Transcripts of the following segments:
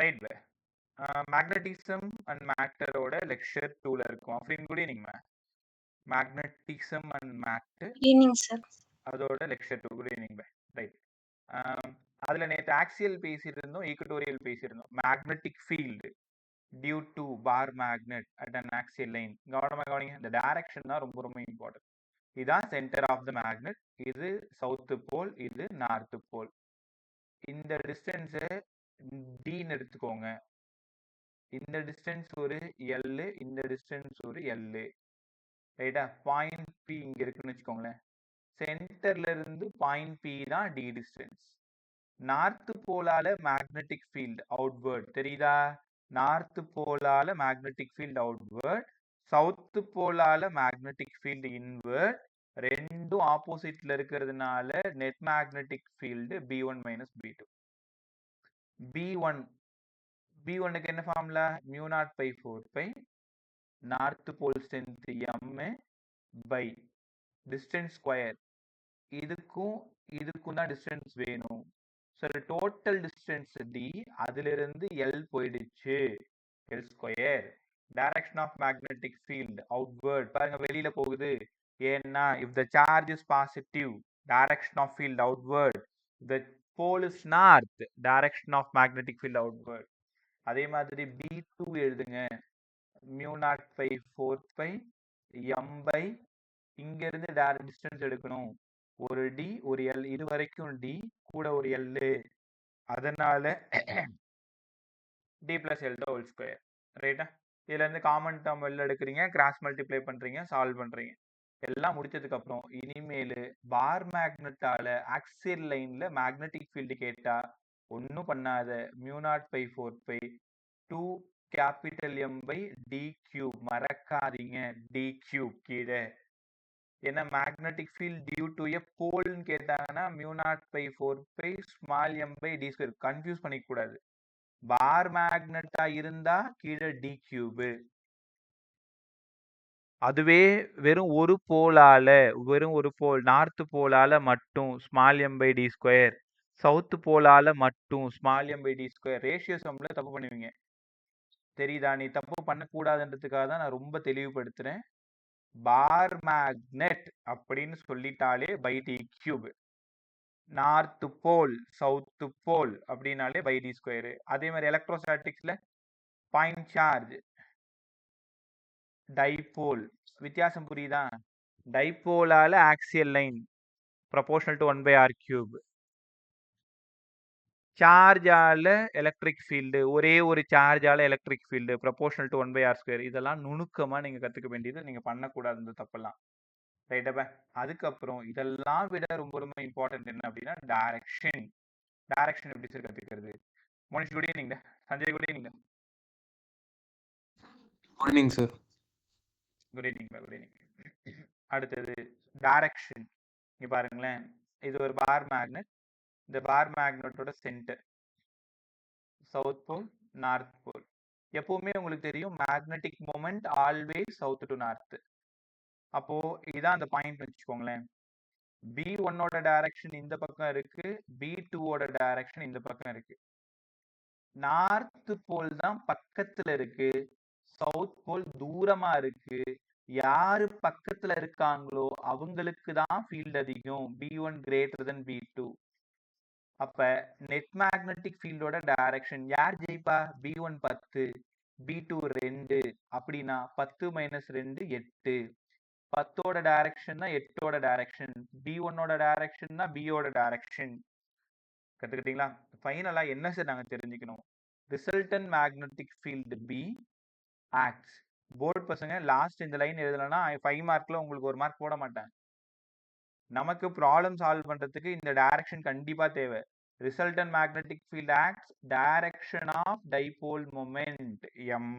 Right பே. Magnetism and மேட்டரோட lecture 2ல இருக்கும். Afrin good evening ma'am. Magnetism and matter evening sir. அதோட லெக்சர் 2 குட் ஈவினிங் பே. ரைட். அதுல நேற்று ஆக்சியல் பேசியிருந்தோம், ஈக்குட்டோரியல் பேசியிருந்தோம். Magnetic field due to bar magnet at an axial line. கவனமா கவனிங்க, இந்த டைரக்ஷன் தான் ரொம்ப ரொம்ப இம்பார்ட்டன்ட். இதுதான் சென்டர் ஆஃப் த மேக்னெட். இது சவுத் போல், இது நார்த் போல். இந்த டிஸ்டன்ஸை டின்னு எடுத்துக்கோங்க. இந்த டிஸ்டன்ஸ் ஒரு எல், இந்த டிஸ்டன்ஸ் ஒரு எல். ரைட்டா? பாயிண்ட் பி இங்க இருக்குன்னு வச்சுக்கோங்களேன். சென்டர்ல இருந்து பாயிண்ட் பி தான் டி டிஸ்டன்ஸ். நார்த் போலால மேக்னெட்டிக் ஃபீல்ட் அவுட்வர்ட் தெரியுதா? நார்த் போலால மேக்னெட்டிக் ஃபீல்ட் அவுட்வர்ட், சவுத் போலால மேக்னெட்டிக் ஃபீல்ட் இன்வர்ட். ரெண்டும் ஆப்போசிட்ல இருக்கிறதுனால net magnetic field B1 minus B2. B1க்கு என்ன formula? μ0/4π north pole strength m by distance square. இதுக்கும் தான் டிஸ்டன்ஸ் வேணும். சரி, டோட்டல் டிஸ்டன்ஸ் டி, அதுல இருந்து எல் போயிடுச்சு, L square. Direction of magnetic field outward பாருங்க, வெளியில போகுது. ஏன்னா if the charge is positive, direction of field outward. the pole is north, direction of magnetic field outward. அதே மாதிரி B2 எழுதுங்க. μ0/4π m by இங்க இருந்து டிஸ்டன்ஸ் எடுக்கணும். ஒரு டி ஒரு எல், இது வரைக்கும் டி கூட ஒரு எல், அதனால d plus L whole square. ரைட்டா? இதுல இருந்து காமன் டேர்ம் வெளில எடுக்கிறீங்க, கிராஸ் மல்டிப்ளை பண்றீங்க, சால்வ் பண்றீங்க. எல்லாம் முடிச்சதுக்கு அப்புறம் இனிமேல் பார் மேக்னெட்டால ஆக்சியல் லைன்ல மேக்னெட்டிக் ஃபீல்டு கேட்டா ஒன்னும் பண்ணாத, μ0/4π 2 capital M by D cube. மறக்காதீங்க, டி கியூப் கீழே. ஏன்னா magnetic field due to a போல்னு கேட்டாங்கன்னா μ0/4π small M by D square. Confuse பண்ணிக்க கூடாது. பார் மேக்னெட்டா இருந்தா கீழே டி கியூபு. அதுவே வெறும் ஒரு போல் நார்த் போலால மட்டும் small M by D square, south போலால மட்டும் small M by D square. Ratio சம்ல தப்பு பண்ணுவீங்க. தெரியுதா? நீ தப்பு பண்ணக்கூடாதுன்றதுக்காக தான் நான் ரொம்ப தெளிவுபடுத்துறேன். பார் மேக்னெட் அப்படின்னு சொல்லிட்டாலே by D cube. North pole south pole அப்படின்னாலே பை டி ஸ்கொயர். அதே மாதிரி எலக்ட்ரோஸ்டாட்டிக்ஸ்ல பாயிண்ட் சார்ஜ், டைபோல், வித்தியாசம் புரியுதா? டைபோலால axial line proportional to 1/r cube. சார்ஜால எலக்ட்ரிக் ஃபீல்டு, ஒரே ஒரு சார்ஜால electric field proportional to 1/r square. இதெல்லாம் நுணுக்கமா நீங்க கத்துக்க வேண்டியது, நீங்க பண்ணக்கூடாது இந்த தப்பெல்லாம். ரைட்டப்ப? அதுக்கப்புறம் இதெல்லாம் விட ரொம்ப ரொம்ப இம்பார்ட்டன்ட் என்ன அப்படின்னா டைரக்ஷன். டைரக்ஷன் எப்படி சார் கத்துக்கிறது? Monish good evening. Sanjay good evening. Good evening sir. Good evening. Good evening. அடுத்தது டைரக்ஷன். இங்க பாருங்களேன், இது ஒரு பார் மேக்னெட். இந்த பார் மேக்னெட்டோட centre south pole, north pole. எப்பவுமே உங்களுக்கு தெரியும் magnetic moment always south to north. அப்போ இதான் அந்த பாயிண்ட் வச்சுக்கோங்களேன். B1ஓட டைரக்ஷன் இந்த பக்கம் இருக்கு, B2ஓட டைரக்ஷன் இந்த பக்கம் இருக்கு. நார்த் போல் தான் பக்கத்துல இருக்கு, சவுத் போல் தூரமா இருக்கு. யாரு பக்கத்துல இருக்காங்களோ அவங்களுக்கு தான் ஃபீல்ட் அதிகம். B1 greater than B2. அப்ப நெட் மேக்னெட்டிக் ஃபீல்டோட டைரக்ஷன் யார் ஜெயிப்பா? B1 10, B2 2. அப்படின்னா 10 மைனஸ் 2 8. 10ஓட டைரக்ஷன் தான் 8ஓட டைரக்ஷன். B1ஓட டைரக்ஷன் தான் B-ஓட டைரக்ஷன். கத்துக்கிட்டீங்களா? ஃபைனலா என்ன சார் நாங்க தெரிஞ்சுக்கணும்? Resultant magnetic field B acts. Board பசங்க லாஸ்ட் இந்த லைன் எழுதலன்னா 5 மார்க்ல உங்களுக்கு 1 மார்க் போட மாட்டேன். நமக்கு ப்ராப்ளம் சால்வ் பண்றதுக்கு இந்த டைரக்ஷன் கண்டிப்பா தேவை. Resultant magnetic field acts direction of dipole moment m.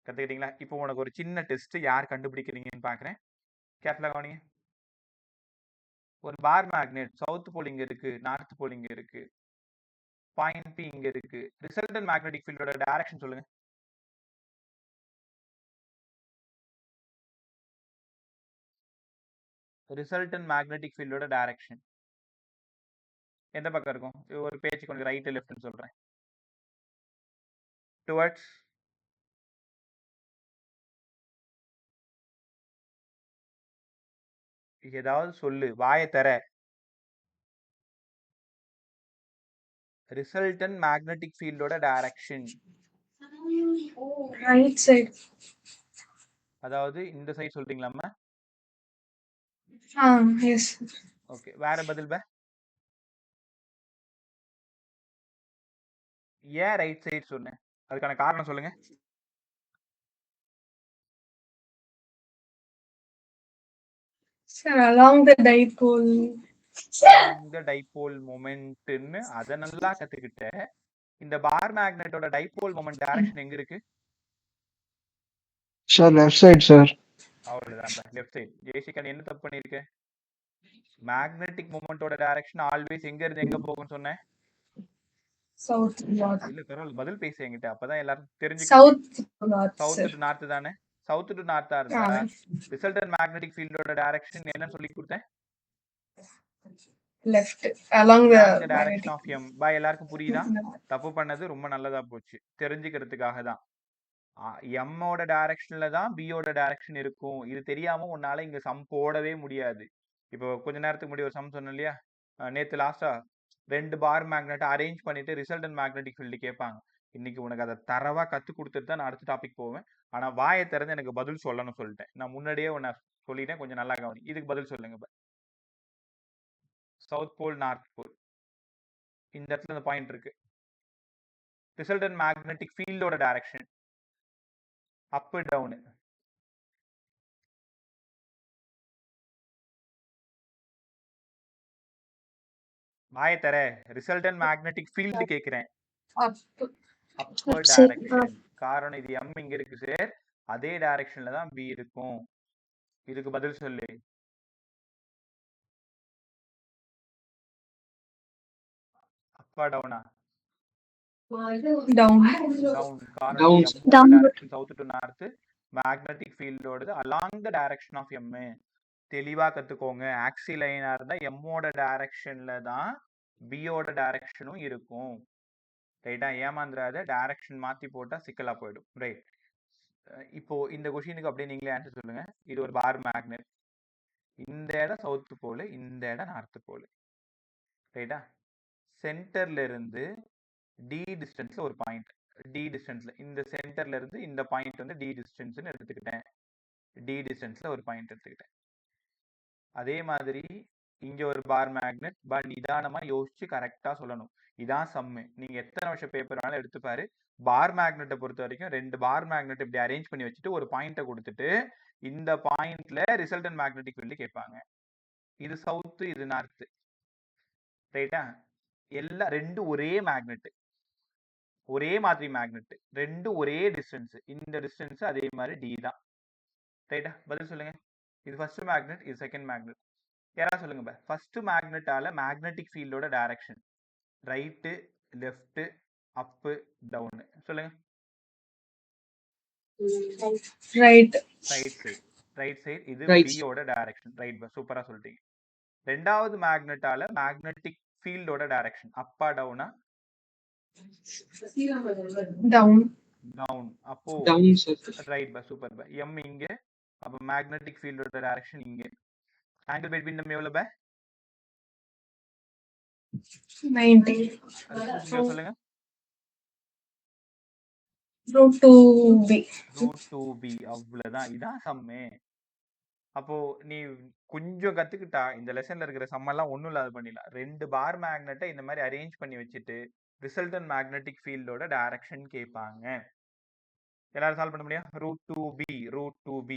கத்துக்கிட்டீங்களா? இப்போ உனக்கு ஒரு சின்ன டெஸ்ட், யார் கண்டுபிடிக்கிறீங்கன்னு பாக்குறேன். கேர்ஃபுல்லா கவனிங்க. ஒரு பார் மேக்னெட், சவுத் போல் இங்க இருக்கு, நார்த் போல் இங்க இருக்கு, பாயிண்ட் பி இங்க இருக்கு. ரிசல்டன்ட் மேக்னெட்டிக் ஃபீல்டோட டைரக்ஷன் சொல்லுங்க. ரிசல்டன்ட் மேக்னெட்டிக் ஃபீல்டோட டைரக்ஷன் எந்த பக்கம் இருக்கும்? ஒரு பேஜ் கொஞ்சம் ரைட் லெஃப்ட்னு சொல்றேன். டுவர்ட்ஸ் ஏதாவது சொல்லு, வாயை தர. ரிசல்டன் மேக்னெட்டிக் ஃபீல்டோட டைரக்ஷன் ரைட் சைடு. அதாவது இந்த சைடு சொல்றீங்களாம்மா? எஸ். ஓகே, வேற பதில் பே? ஏன் ரைட் சைடு சொன்னேன்? அதுக்கான காரணம் சொல்லுங்க. Sir along the dipole. along the dipole momentன்னு அத நல்லா கத்துக்கிட்ட. இந்த பார் மேக்னெட்டோட டைபோல் மொமெண்ட் டைரக்ஷன் எங்க இருக்கு? Sir left side sir. அவ்வளவுதான், லெஃப்ட் சைடு. ஜெயசிகா என்ன தப்பு பண்ணிருக்க? மேக்னெட்டிக் மொமெண்டோட டைரக்ஷன் ஆல்வேஸ் எங்க இருந்து எங்க போகும்னு சொன்னேன்? South north. இல்ல பரவாயில்ல, பதில் பேசு என்கிட்ட, அப்பதான் எல்லாரும் தெரிஞ்சுக்க. South north. South to north தானே? சவுத் டு நார்த்தா இருந்தா ரிசல்டன்ட் மேக்னெட்டிக் ஃபீல்டோட டைரக்ஷன் என்ன சொல்லி கொடுத்தேன்? Left along the direction of m. பை எல்லாருக்கும் புரியுதா? தப்பு பண்ணது ரொம்ப நல்லதா போச்சு, தெரிஞ்சுக்கிறதுக்காக தான். எம்மோட டைரக்ஷன்ல தான் பியோட டைரக்ஷன் இருக்கும். இது தெரியாம உன்னால இங்க சம் போடவே முடியாது. இப்போ கொஞ்ச நேரத்துக்கு முன்னாடி ஒரு சம் சொன்னேன் இல்லையா, நேத்து லாஸ்டா 2 பார் மேக்னெட் அரேஞ்ச் பண்ணிட்டு ரிசல்டன்ட் மேக்னெட்டிக் ஃபீல்டு கேட்பாங்க. இன்னைக்கு உனக்கு அதை தரவா கத்து கொடுத்துட்டு தான் நான் அடுத்த டாபிக் போவேன். ஆனா வாயை திறந்து எனக்கு பதில் சொல்லணும்னு சொல்லிட்டேன். நான் முன்னாடியே உன்னை சொல்லிட்டேன், கொஞ்சம் நல்லா கவனி. இதுக்கு பதில் சொல்லுங்க. சவுத் போல் நார்த் போல், இந்த இடத்துல இந்த பாயிண்ட் இருக்கு. ரிசல்டன்ட் மேக்னெட்டிக் ஃபீல்டோட டைரக்ஷன் அப் டவுன். வாயை தர. ரிசல்டன்ட் மேக்னெட்டிக் ஃபீல்டு கேக்குறேன். Upper direction. காரணம் இது m இங்க இருக்கு சார், அதே டைரக்ஷன்ல தான் b இருக்கும். இதுக்கு பதில் சொல்லு. அப்பா டவுனா? டவுன். டவுன். காரணம் m direction south to north, magnetic ஃபீல்டோடது along the direction of m. தெளிவா கத்துக்கோங்க. ஆக்சி லைனா இருந்தா m ஓட டைரக்ஷன்ல தான் b ஓட டைரக்ஷனும் இருக்கும். ரைட்டா? ஏமாந்துராத, டைரக்ஷன் மாத்தி போட்டா சிக்கலா போயிடும். ரைட். இப்போ இந்த கொஸ்டினுக்கு அப்படியே நீங்களே ஆன்சர் சொல்லுங்க. இது ஒரு பார் மேக்னெட். இந்த இடம் சவுத் போல், இந்த இடம் நார்த் போல். ரைட்டா? சென்டர்ல இருந்து டி டிஸ்டன்ஸ்ல ஒரு பாயிண்ட், டி டிஸ்டன்ஸ்ல இந்த சென்டர்ல இருந்து இந்த பாயிண்ட் வந்து டி டிஸ்டன்ஸ்னு எடுத்துக்கிட்டேன். டி டிஸ்டன்ஸ்ல ஒரு பாயிண்ட் எடுத்துக்கிட்டேன். அதே மாதிரி இங்க ஒரு பார் மேக்னெட். பட் நிதானமா யோசிச்சு கரெக்டா சொல்லணும். இதான் சம்மு. நீங்க எத்தனை வருஷம் பேப்பர் வேணாலும் எடுத்துப்பாரு. பார் மேக்னெட்டை பொறுத்த வரைக்கும் 2 பார் மேக்னெட் இப்படி அரேஞ்ச் பண்ணி வச்சுட்டு ஒரு பாயிண்ட்டை கொடுத்துட்டு இந்த பாயிண்ட்ல ரிசல்டன்ட் மேக்னெட்டிக் ஃபீல்டு கேட்பாங்க. இது சவுத், இது நார்த். ரைட்டா? எல்லாம் ரெண்டு ஒரே மேக்னெட், ஒரே மாதிரி மேக்னெட், ரெண்டு ஒரே டிஸ்டன்ஸ். இந்த டிஸ்டன்ஸ் அதே மாதிரி டி தான். ரைட்டா? பதில் சொல்லுங்க. இது ஃபர்ஸ்ட் மேக்னெட், இது செகண்ட் மேக்னெட். யாராவது சொல்லுங்க. ஃபர்ஸ்ட் மேக்னெட்டால மேக்னெட்டிக் ஃபீல்டோட direction right, left, up, down சொல்லுங்க. Right. Right side. Right side. இது Right. B ஓட டைரக்ஷன். ரைட், சூப்பரா சொல்லிட்டீங்க. ரெண்டாவது மேக்னெட்டால மேக்னெட்டிக் ஃபீல்டோட டைரக்ஷன் அப்பா டவுனா? டவுன். டவுன். அப்போ Down sir. ரைட் பா, சூப்பர் பா. M இங்க, அப்ப மேக்னெட்டிக் ஃபீல்டோட டைரக்ஷன் இங்க. ஆங்கிள் பிட்வீன் them எவ்வளவு பா? 90. நீங்க சொல்லுங்க. √2b. √2b. அவ்வளவுதான், இதான் சம்மே. அப்போ நீ கொஞ்சம் கத்துக்கிட்டா இந்த லெசன்ல இருக்கிற சம்மெல்லாம் ஒண்ணும் இல்லாத பண்ணிடலாம். 2 பார் மேக்னெட்டை இந்த மாதிரி அரேஞ்ச் பண்ணி வச்சுட்டு ரிசல்டன்ட் மேக்னெட்டிக் ஃபீல்டோட டைரக்ஷன் கேட்பாங்க. எல்லாரும் சால்வ் பண்ண முடியும்? √2b, √2b.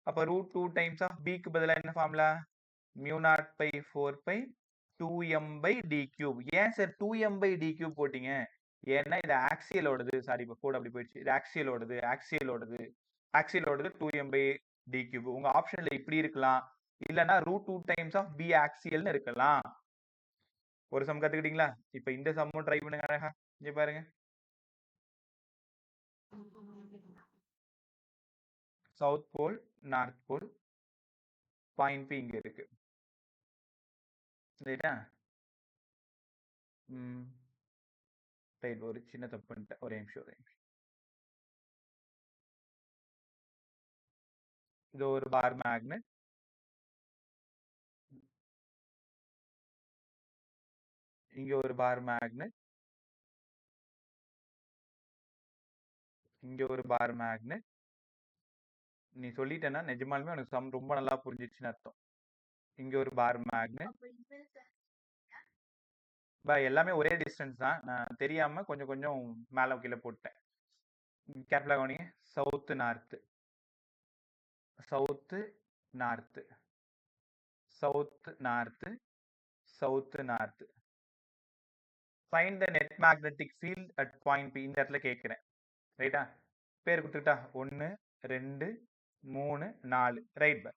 அப்ப √2 டைம்ஸ் ஆஃப் bக்கு பதிலா என்ன ஃபார்முலா? μ0/4π 2m/d³. ஏன் சார் 2m/d³ போட்டீங்க? ஏன்னா இது ஆக்சியலோடது. சாரி, இப்போ கோட் அப்படி போயிடுச்சு. இது ஆக்சியலோடது, ஆக்சியலோடது, ஆக்சியலோடது 2m/d³. உங்க ஆப்ஷன்ல இப்படி இருக்கலாம், இல்லைன்னா √2 டைம்ஸ் ஆஃப் b ஆக்சியல்னு இருக்கலாம். ஒரு சம் கத்துக்கிட்டீங்களா? இப்ப இந்த சம்மும் ட்ரை பண்ணுங்க. அழகா இங்க பாருங்க. South pole, north pole, point B இங்க இருக்கு. ரைட்டா? ரைட், ஒரு சின்ன தப்பு பண்ணிட்டேன். ஒரே நிமிஷம். இது ஒரு பார் மேக்னெட். இங்க ஒரு பார் மேக்னெட். இங்க ஒரு பார் மேக்னெட். நீ சொல்லிட்டேன்னா நிஜமாலுமே உனக்கு சம் ரொம்ப நல்லா புரிஞ்சிச்சுன்னு அர்த்தம். இங்க ஒரு பார் மேக்னெட். எல்லாமே ஒரே டிஸ்டன்ஸ் தான். நான் தெரியாம கொஞ்சம் கொஞ்சம் மேல கீழே போட்டேன். கேப்ல கவனிங்க. South north, south north, south north, south north. Find the net magnetic field at point B. இந்த இடத்துல கேட்கிறேன். ரைட்டா? பேர் கொடுத்துட்டா 1 2 3 4. ரைட்.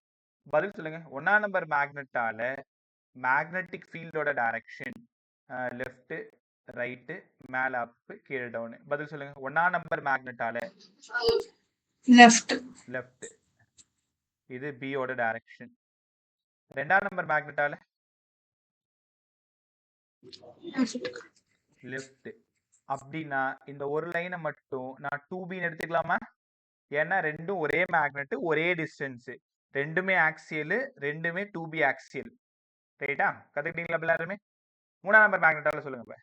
பதில் சொல்லுங்க. 1ஆம் நம்பர் மேக்னெட்டால மேக்னெட்டிக் ஃபீல்டோட டைரக்ஷன் லெஃப்ட், ரைட்டு, மேல அப், கீழே டவுன். பதில் சொல்லுங்க. 1ஆம் நம்பர் மேக்னெட்டால left, லெஃப்ட், இது B ஓட டைரக்ஷன். 2ஆம் நம்பர் மேக்னெட்டால லெஃப்ட். அப்படின்னா இந்த ஒரு லைனை மட்டும் நான் 2B எடுத்துக்கலாமா? ஏன்னா ரெண்டும் ஒரே மேக்னெட், ஒரே டிஸ்டன்ஸ், ரெண்டுமே ஆக்சியல், ரெண்டுமே 2B ஆக்சியல். ரைட்டா? கத்துக்கிட்டீங்களா எல்லாருமே? 3ஆம் நம்பர் மேக்னெட்டால சொல்லுங்க.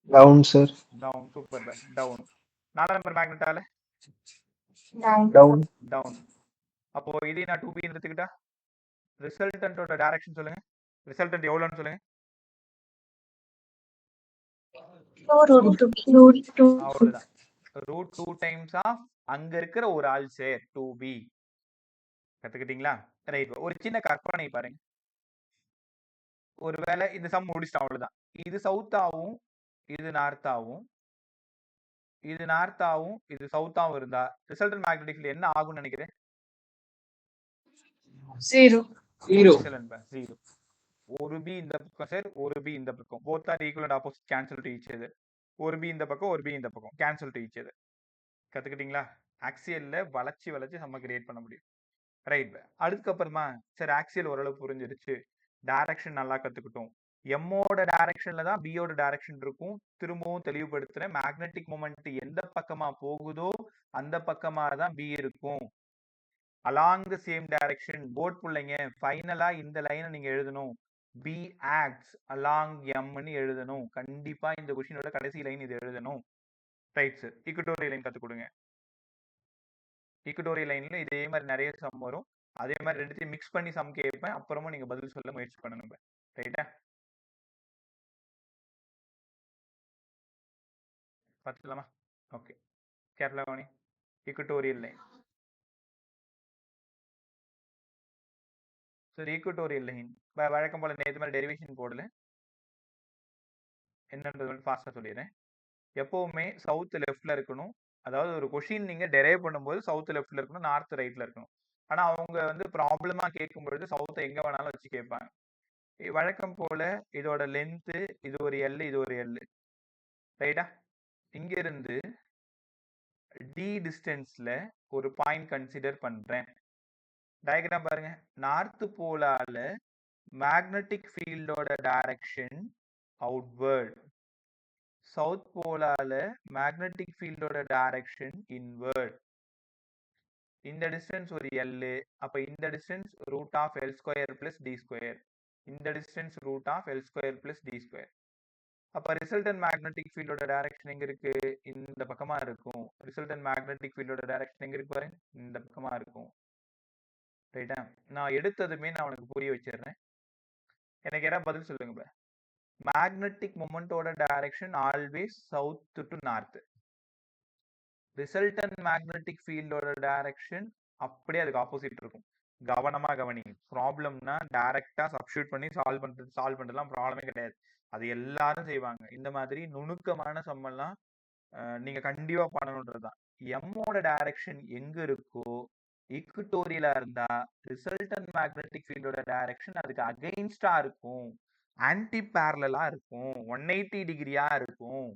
Down sir. Down. Super. Down. 4ஆம் நம்பர் மேக்னெட்டால down, டவுன். டவுன். அப்போ இதே நான் 2B எடுத்துக்கிட்டா ரிசல்டன்ட்டோட டைரக்ஷன் சொல்லுங்க. ரிசல்டன்ட் எவ்வளவுன்னு சொல்லுங்க. root 2. அவ்வளவுதான். ரூட் 2 டைம்ஸ் ஆஃப் அங்க இருக்கிற ஒரு ஆள் சேர் 2B. கத்துக்கிட்டீங்களா? ரைட். ஒரு சின்ன கற்பனை பாருங்க. ஒருவேளை இந்த சம் முடிச்சிட்டோம், அவ்வளவுதான். இது சவுத்தாவும், இது நார்த்தாவும், இது நார்த்தாவும், இது சவுத்தாவும் இருந்தா ரிசல்டன்ட் மேக்னெட்டிக் ஃபீல்ட் என்ன ஆகும்னு நினைக்கிறேன்? 0. எக்ஸலென்ட். 0. ஒரு B இந்த பக்கம் சார், ஒரு B இந்த பக்கம். Both are equal and opposite, cancel to each other. ஒரு B இந்த பக்கம், ஒரு B இந்த பக்கம், கேன்சல் டு ஈச் அதர். கத்துக்கிட்டீங்களா? ஆக்சியல்ல வளைச்சி வளைச்சி நம்ம கிரியேட் பண்ண முடியும். ரைட். அதுக்கப்புறமா சரி, ஆக்சியல் ஓரளவு புரிஞ்சிருச்சு, டைரக்ஷன் நல்லா கத்துக்கிட்டோம். எம்மோட டைரக்ஷன்ல தான் பியோட டைரக்ஷன் இருக்கும். திரும்பவும் தெளிவுபடுத்துறேன், மேக்னெட்டிக் மொமெண்ட் எந்த பக்கமா போகுதோ அந்த பக்கமா தான் பி இருக்கும். Along the same direction. Board பிள்ளைங்க, ஃபைனலா இந்த லைனை நீங்க எழுதணும். பி ஆக்ட்ஸ் அலாங் எம்னு எழுதணும். கண்டிப்பா இந்த கொஸ்டினோட கடைசி லைன் இது எழுதணும். Right sir. ஈக்குவட்டோரியல் லைன் கத்து கொடுங்க. ஈக்குவட்டோரியல் லைன்ல இதே மாதிரி நிறைய சம் வரும். அதே மாதிரி ரெண்டுத்தையும் மிக்ஸ் பண்ணி சம் கேட்பேன். அப்புறமா நீங்க பதில் சொல்ல முயற்சி பண்ணணும். ரைட்டா? பார்த்துக்கலாமா? ஓகே. கேர்ஃபுல்லா கவனி. Equatorial line. சரி, ஈக்குவட்டோரியல் லைன் வழக்கம் போல நேற்று மாதிரி டெரிவேஷன் போடல. என்னன்றது ஃபாஸ்டா சொல்லிடுறேன். எப்பவுமே சவுத் லெஃப்ட்ல இருக்கணும். அதாவது ஒரு கொஷின் நீங்க டெரைவ் பண்ணும்போது சவுத் லெஃப்ட்ல இருக்கணும், நார்த் ரைட்ல இருக்கணும். ஆனா அவங்க வந்து ப்ராப்ளமா கேட்கும்பொழுது சவுத்தை எங்க வேணாலும் வச்சு கேட்பாங்க. வழக்கம் போல இதோட லென்த், இது ஒரு எல், இது ஒரு எல். ரைட்டா? இங்க இருந்து டி டிஸ்டன்ஸ்ல ஒரு பாயிண்ட் கன்சிடர் பண்றேன். டயக்ராம் பாருங்க. நார்த் போலால மேக்னெட்டிக் ஃபீல்டோட டைரக்ஷன் அவுட்வர்ட், சவுத் போலால மேக்னெட்டிக் ஃபீல்டோட டைரக்ஷன் இன்வர்ட். இந்த டிஸ்டன்ஸ் ஒரு எல். அப்ப இந்த distance root of L square plus D square. இந்த distance root of L square plus D square. அப்ப ரிசல்டன்ட் மேக்னெட்டிக் ஃபீல்டோட டைரக்ஷன் எங்க இருக்கு? இந்த பக்கமா இருக்கும். ரிசல்டன்ட் மேக்னெட்டிக் ஃபீல்டோட டைரக்ஷன் எங்க இருக்கு பாருங்க, இந்த பக்கமா இருக்கும். ரைட்டா? நான் எடுத்ததுமே நான் உனக்கு புரிய வச்சிடுறேன். எனக்கு என்ன பதில் சொல்லுங்க. மேக்னெட்டிக் மொமெண்டோட direction always south to north. Resultant magnetic ஃபீல்டோட டைரக்ஷன் அப்படியே அதுக்கு ஆப்போசிட் இருக்கும். கவனமா கவனிங்க. ப்ராப்ளம்னா டைரக்டா சப்ஸ்டியூட் பண்ணி சால்வ் பண்றதுலாம் ப்ராப்ளமே கிடையாது. அது எல்லாரும் செய்வாங்க. இந்த மாதிரி நுணுக்கமான சம்மெல்லாம் நீங்க கண்டிப்பா பண்ணணுன்றதுதான். எம்மோட டைரக்ஷன் எங்க இருக்கோ, ஈக்குவட்டோரியலா இருந்தா ரிசல்டன்ட் மேக்னெட்டிக் ஃபீல்டோட டைரக்ஷன் அதுக்கு அகைன்ஸ்டா இருக்கும், ஆன்டி பேரலா இருக்கும், 180 டிகிரியா இருக்கும்.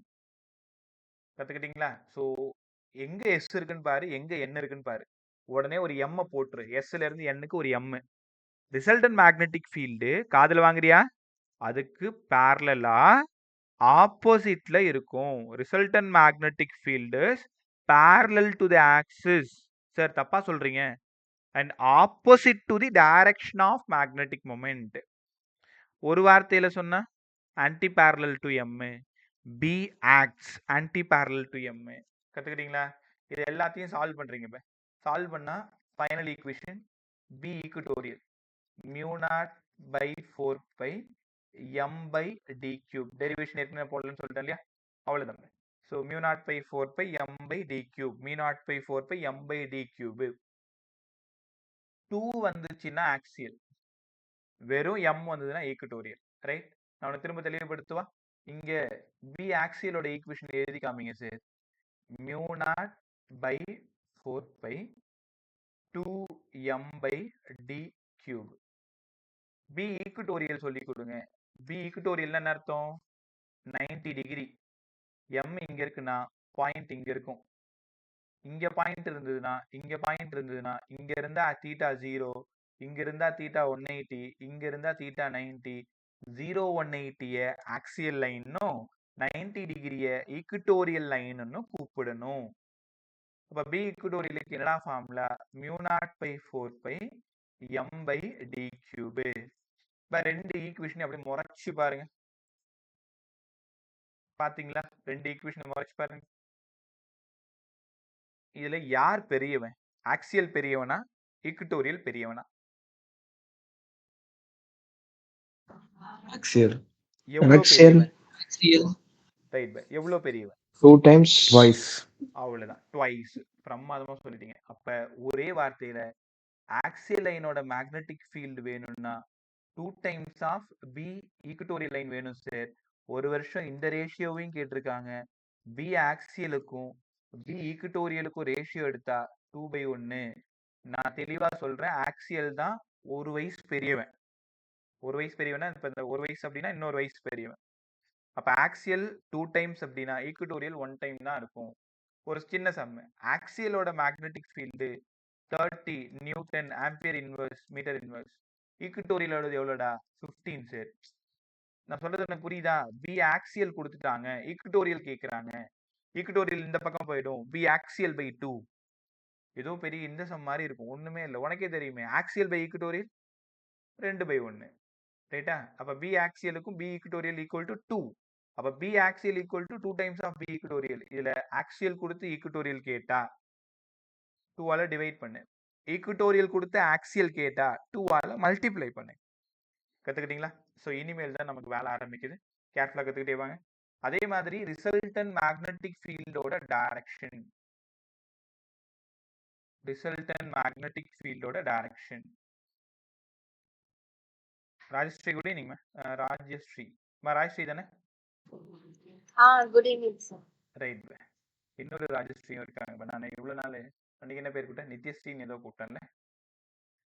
கத்துக்கிட்டீங்களா? சோ எங்க எஸ் இருக்குன்னு பாரு, எங்க என் இருக்குன்னு பாரு. உடனே ஒரு எம் போட்டுரு. எஸ்ல இருந்து எண்ணுக்கு ஒரு எம். ரிசல்டன்ட் மேக்னெட்டிக் ஃபீல்டு காதுல வாங்குறியா? அதுக்கு பேரலா ஆப்போசிட்ல இருக்கும். Resultant magnetic field parallel to the axis. Sir தப்பா சொல்றீங்க. And opposite to the direction of magnetic moment. ஒரு வார்த்தையில சொன்னா anti parallel to m. B acts anti parallel to m. கத்துக்கிட்டீங்களா? இது எல்லாத்தையும் சால்வ் பண்றீங்க. இப்ப சால்வ் பண்ணா final equation B equatorial mu naught by 4 pi m by d cube. Derivation ஏற்கனவே போடலன்னு சொல்லிட்டேன் இல்லையா? அவ்வளவுதான். So mu naught by 4 pi m by d cube. mu naught by 4 pi m by d cube. 2 வந்துச்சுன்னா axial, வெறும் m வந்ததுன்னா equatorial. Right? நான் திரும்ப தெளிவுபடுத்துவா. இங்க b ஆக்சியலோட ஈக்குவேஷன் எழுதி காமிங்க sir. mu naught by 4 pi 2m by d cube. b equatorial சொல்லி கொடுங்க. b ஈக்குட்டோரியல் என்ன அர்த்தம்? 90 டிகிரி. m இங்க இருக்குன்னா பாயிண்ட் இங்க இருக்கும். இங்க பாயிண்ட் இருந்ததுன்னா இங்க இருந்தா தீட்டா 0, இங்க இருந்தா தீட்டா 180, இங்க இருந்தா தீட்டா 90. 0 180 ஆக்சியல் லைன்னும் 90 டிகிரிய ஈக்குட்டோரியல் லைன்னு கூப்பிடணும். அப்ப b ஈக்குட்டோரியலுக்கு என்னடா formula? mu naught by 4 pi m by d cube. இப்ப ரெண்டு ஈக்குவேஷன் அப்படியே முறைச்சு பாருங்க. பாத்தீங்களா? ரெண்டு ஈக்குவேஷன் முறைச்சு பாருங்க. இதுல யார் பெரியவன்? ஆக்சியல் பெரியவனா ஈக்குட்டோரியல் பெரியவனா? Axial. எவ்வளவு Axial. பெரியவன்? ரைட் பை. எவ்வளவு பெரியவன்? 2 times. Twice. அவ்வளவுதான். ட்வைஸ். பிரமாதமா சொல்லிட்டீங்க. அப்ப ஒரே வார்த்தையில ஆக்சியல் லைனோட மேக்னெட்டிக் ஃபீல்டு வேணும்னா 2 times of B equatorial line வேணும் சார். ஒரு வருஷம் இந்த ரேஷியோவையும் கேட்டிருக்காங்க. பி ஆக்சியலுக்கும் பி ஈக்குட்டோரியலுக்கும் ரேஷியோ எடுத்தா 2/1. நான் தெளிவா சொல்றேன், ஆக்சியல் தான் ஒரு வயசு பெரியவன். ஒரு வயசு பெரியவனா இப்ப இந்த ஒரு வயசு அப்படின்னா இன்னொரு வயசு பெரியவன். அப்ப ஆக்சியல் 2 டைம்ஸ் அப்படின்னா ஈக்குட்டோரியல் 1 டைம் தான் இருக்கும். ஒரு சின்ன சம், ஆக்சியலோட magnetic field 30 newton ampere inverse metre inverse. ஈக்குட்டோரியலோட எவ்வளோடா? 15 சார். நான் சொல்றது எனக்கு புரியுதா? பி ஆக்சியல் கொடுத்துட்டாங்க, ஈக்குட்டோரியல் கேட்கறாங்க. ஈக்குட்டோரியல் இந்த பக்கம் போயிடும். B axial by 2. ஏதோ பெரிய இந்த சம் மாதிரி இருக்கும். ஒண்ணுமே இல்லை, உனக்கே தெரியுமே. Axial by equatorial 2/1. ரைட்டா? அப்ப பி ஆக்சியலுக்கும் பி ஈக்குட்டோரியல் ஈக்குவல் டு 2. அப்ப B axial equal to 2 times of B equatorial. இதுல ஆக்சியல் கொடுத்து ஈக்குட்டோரியல் கேட்டா 2 ஆல டிவைட் பண்ணு. ஈக்குட்டோரியல் கொடுத்து ஆக்சியல் கேட்டா 2 ஆல மல்டிப்ளை பண்ணு. கத்துக்கிட்டீங்களா? ஸோ இனிமேல் தான் நமக்கு வேலை ஆரம்பிக்குது. கேர்ஃபுல்லா கத்துக்கிட்டே வாங்க. அதே மாதிரி ரிசல்டன்ட் மேக்னெட்டிக் ஃபீல்டோட டைரக்ஷன். ரிசல்டன்ட் மேக்னெட்டிக் ஃபீல்டோட direction. Rajashree good evening. Rajashree Rajashree தானே? Good evening sir. ரைட். இன்னொரு ராஜஸ்ரீயும் இருக்காங்க. நான் இவ்வளவு நாள் அன்னைக்கு என்ன பேர் கூப்பிட்டேன்? நித்யஸ்ரீன்னு ஏதோ கூப்பிட்டேன்ல.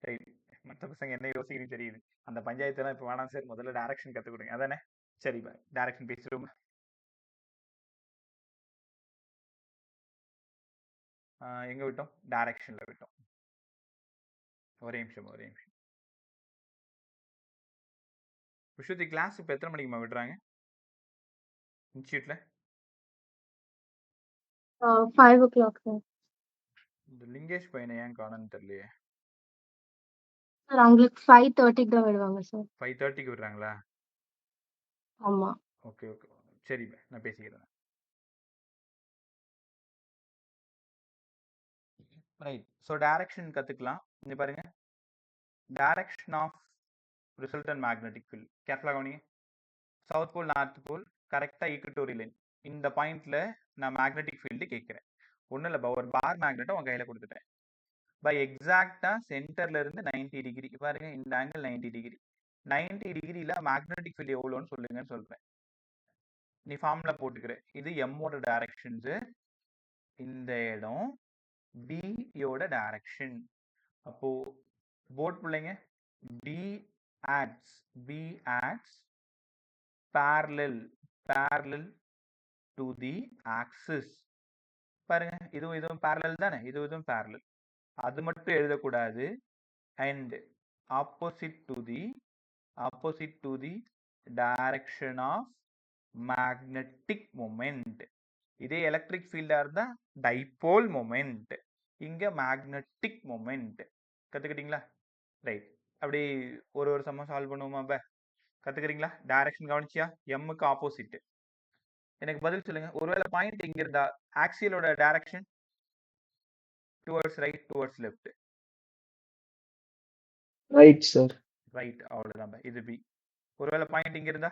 ரைட். மற்ற பசங்க என்ன யோசிக்கிறீங்க தெரியுது. அந்த பஞ்சாயத்துலாம் இப்போ வேணாம் சார், முதல்ல டைரக்ஷன் கற்றுக் கொடுங்க. அதானே? சரி பா, டைரக்ஷன் பேசிடுவோம். எங்க விட்டோம்? டைரக்ஷன்ல விட்டோம். ஒரே நிமிஷம். விஸ்வதி கிளாஸ் இப்போ எத்தனை மணிக்குமா விடுறாங்க இன்ஸ்டியூட்ல? 5 o'clock சார். இந்த லிங்கேஷ் பையனை ஏன் காணோன்னு தெரியலையே. சார் அவங்களுக்கு 5:30 தான் விடுவாங்க சார். 5:30 விடுறாங்களா? ஆமா. ஓகே. சரி பா, நான் பேசிக்கிறேன். ரைட். ஸோ டைரக்ஷன் கற்றுக்கலாம். இங்கே பாருங்க, direction of resultant magnetic field. கேர்ஃபுல்லாக கவனிங்க. சவுத் போல் நார்த் போல் கரெக்டாக ஈக்குட்டோரியல் லைன். இந்த பாயிண்ட்ல நான் மேக்னெட்டிக் ஃபீல்டு கேட்குறேன். ஒன்றும் இல்லை, ஒரு பார் மேக்னெட்டை உன் கையில் கொடுத்துட்டேன். பை எக்ஸாக்டா சென்டர்ல இருந்து 90 டிகிரி பாருங்க. இந்த ஆங்கிள் 90 டிகிரி. 90 டிகிரியில மேக்னெட்டிக் ஃபீல்டு எவ்வளோன்னு சொல்லுங்கன்னு சொல்றேன். நீ ஃபார்முலா போட்டுக்கிற. இது எம்மோட டைரக்ஷன்ஸ். இந்த இடம் பி யோட டைரக்ஷன். அப்போ போர்ட் பிள்ளைங்க, B acts parallel to the axis. பாருங்க, இதுவும் parallel தானே? இதுவும் parallel. அது மட்டும் எழுதக்கூடாது. and opposite to the direction of magnetic moment. இதே எலக்ட்ரிக் ஃபீல்டா இருந்தா டைபோல் மொமெண்ட், இங்க மேக்னெட்டிக் மொமெண்ட். கத்துக்கிட்டீங்களா? ரைட். அப்படி ஒரு ஒரு சம்ம சால்வ் பண்ணுவோமா? கத்துக்கிறீங்களா? டைரக்ஷன் கவனிச்சியா? எம்முக்கு ஆப்போசிட். எனக்கு பதில் சொல்லுங்க. ஒருவேளை பாயிண்ட் இங்க இருந்தா ஆக்சியலோட direction towards right, towards left. Right sir. Right, அவ்வளவுதான். இது பி. ஒருவேளை பாயிண்ட் இங்க இருந்தா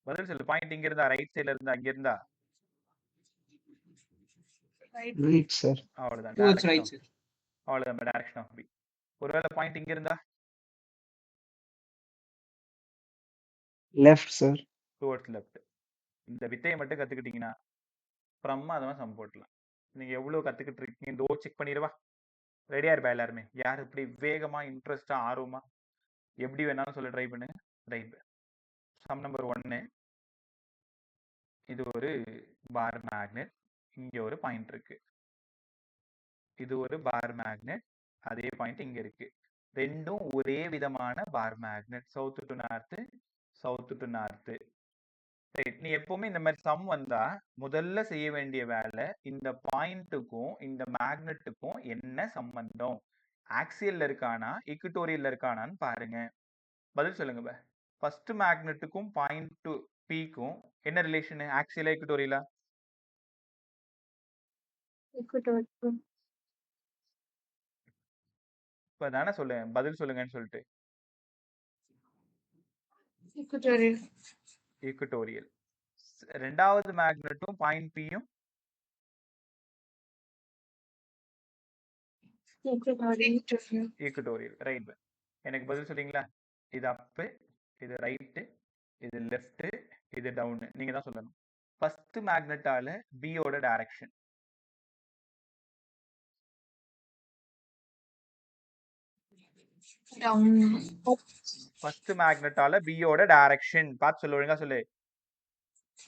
பதில் சொல்லு. பாயிண்ட் இங்க இருந்தா ரைட் சைடுல இருந்தா அங்க இருந்தா ரைட் சார். அவ்வளவுதான். Towards right, sir. அவ்வளவுதான். Direction of B. ஒருவேளை பாயிண்ட் இங்க இருந்தா லெஃப்ட் சார். Towards left. இந்த வித்தையை மட்டும் கத்துக்கிட்டீங்கன்னா பிரமாதமா சம் போட்டலாம். நீங்க எவ்வளவு கத்துக்கிட்டு இருக்கீங்க இந்த செக் பண்ணிடுவா. ரெடியா இருப்பா எல்லாருமே? யார் இப்படி வேகமா இன்ட்ரெஸ்டா ஆர்வமா எப்படி வேணாலும் சொல்ல ட்ரை பண்ணுங்க. ரைட். Sum number 1. இது ஒரு பார் மேக்னெட், இங்க ஒரு பாயிண்ட் இருக்கு. இது ஒரு பார் மேக்னெட், அதே பாயிண்ட் இங்க இருக்கு. ரெண்டும் ஒரே விதமான bar magnet, south to north, south to north. Right. நீ எப்பவுமே இந்த மாதிரி சம் வந்தா முதல்ல செய்ய வேண்டிய வேலை இந்த பாயிண்ட்டுக்கும் இந்த மேக்னெட்டுக்கும் என்ன சம்பந்தம், ஆக்சியல்ல இருக்கானா ஈக்குட்டோரியல்ல இருக்கானான்னு பாருங்க. பதில் சொல்லுங்க. ஃபர்ஸ்ட் மேக்னெட்டுக்கும் பாயிண்ட் டு பிக்கும் என்ன ரிலேஷன்? ஆக்சியலா ஈக்குட்டோரியலா? Equatorial. இப்ப தானே சொல்லுங்க, பதில் சொல்லுங்கன்னு சொல்லிட்டு. Equatorial. ஈக்குட்டோரியல். ரெண்டாவது மேக்னெட்டும் பாயிண்ட் பியும் Equatorial. ஈக்குட்டோரியல். ரைட். எனக்கு பதில் சொல்றீங்களா? இது அப்பு, இது ரைட்டு, இது லெஃப்ட், இது டவுன். நீங்க தான் சொல்லணும். ஃபர்ஸ்ட் மேக்னெட்டால பியோட டைரக்ஷன் Down. ஃபர்ஸ்ட் மேக்னெட்டால பியோட டைரக்ஷன் பார்த்து சொல்லு. ஒழுங்கா சொல்லு.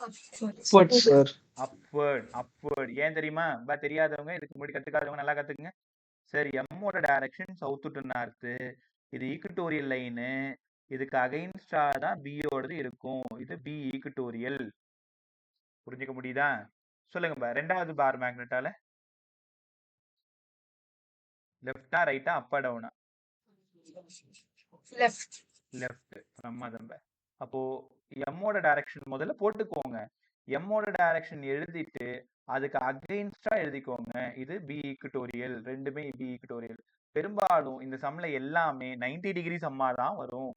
Upward sir. அப்வர்ட். அப்வர்ட். ஏன் தெரியுமா? தெரியாதவங்க, இதுக்கு முன்னாடி கத்துக்காதவங்க நல்லா கத்துக்குங்க. சரி, எம்மோட டைரக்ஷன் சவுத் டு நார்த், இது ஈக்குட்டோரியல் லைனு, இதுக்கு அகைன்ஸ்டா தான் பியோடது இருக்கும். இது பி ஈக்குட்டோரியல். புரிஞ்சுக்க முடியுதா? சொல்லுங்க. ரெண்டாவது பார் மேக்னெட்டால லெஃப்டா ரைட்டா அப்பா டவுனா? Left. லெஃப்ட். பிரமாதம். அப்போ எம்மோட டைரக்ஷன் முதல்ல போட்டுக்கோங்க. எம்மோட டைரக்ஷன் எழுதிட்டு அதுக்கு அகைன்ஸ்டா எழுதிக்கோங்க. இது பி ஈக்குட்டோரியல். ரெண்டுமே பி ஈக்குட்டோரியல். பெரும்பாலும் இந்த சம்ல எல்லாமே 90 டிகிரி சம்மா தான் வரும்.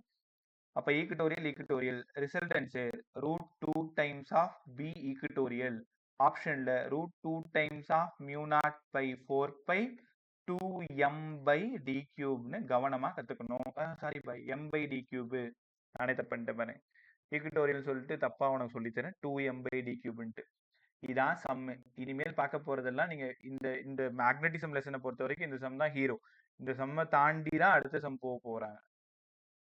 அப்ப equatorial equatorial resultant √2 times of B equatorial. ஆப்ஷன்ல √2 டைம்ஸ் ஆஃப் μ0/4π 2m/d³ கவனமா கத்துக்கணும். Sorry by m/d³. நானே தப்புன்ட்டேன் பாரு. ஈக்குட்டோரியல் சொல்லிட்டு தப்பா உனக்கு சொல்லித்தரேன். 2m/d³. இதான் சம்மு. இனிமேல் பார்க்க போறதெல்லாம் நீங்க இந்த மேக்னட்டிசம் லெசனை பொறுத்த வரைக்கும் இந்த சம் தான் ஹீரோ. இந்த சம்மை தாண்டி தான் அடுத்த சம் போக போறாங்க.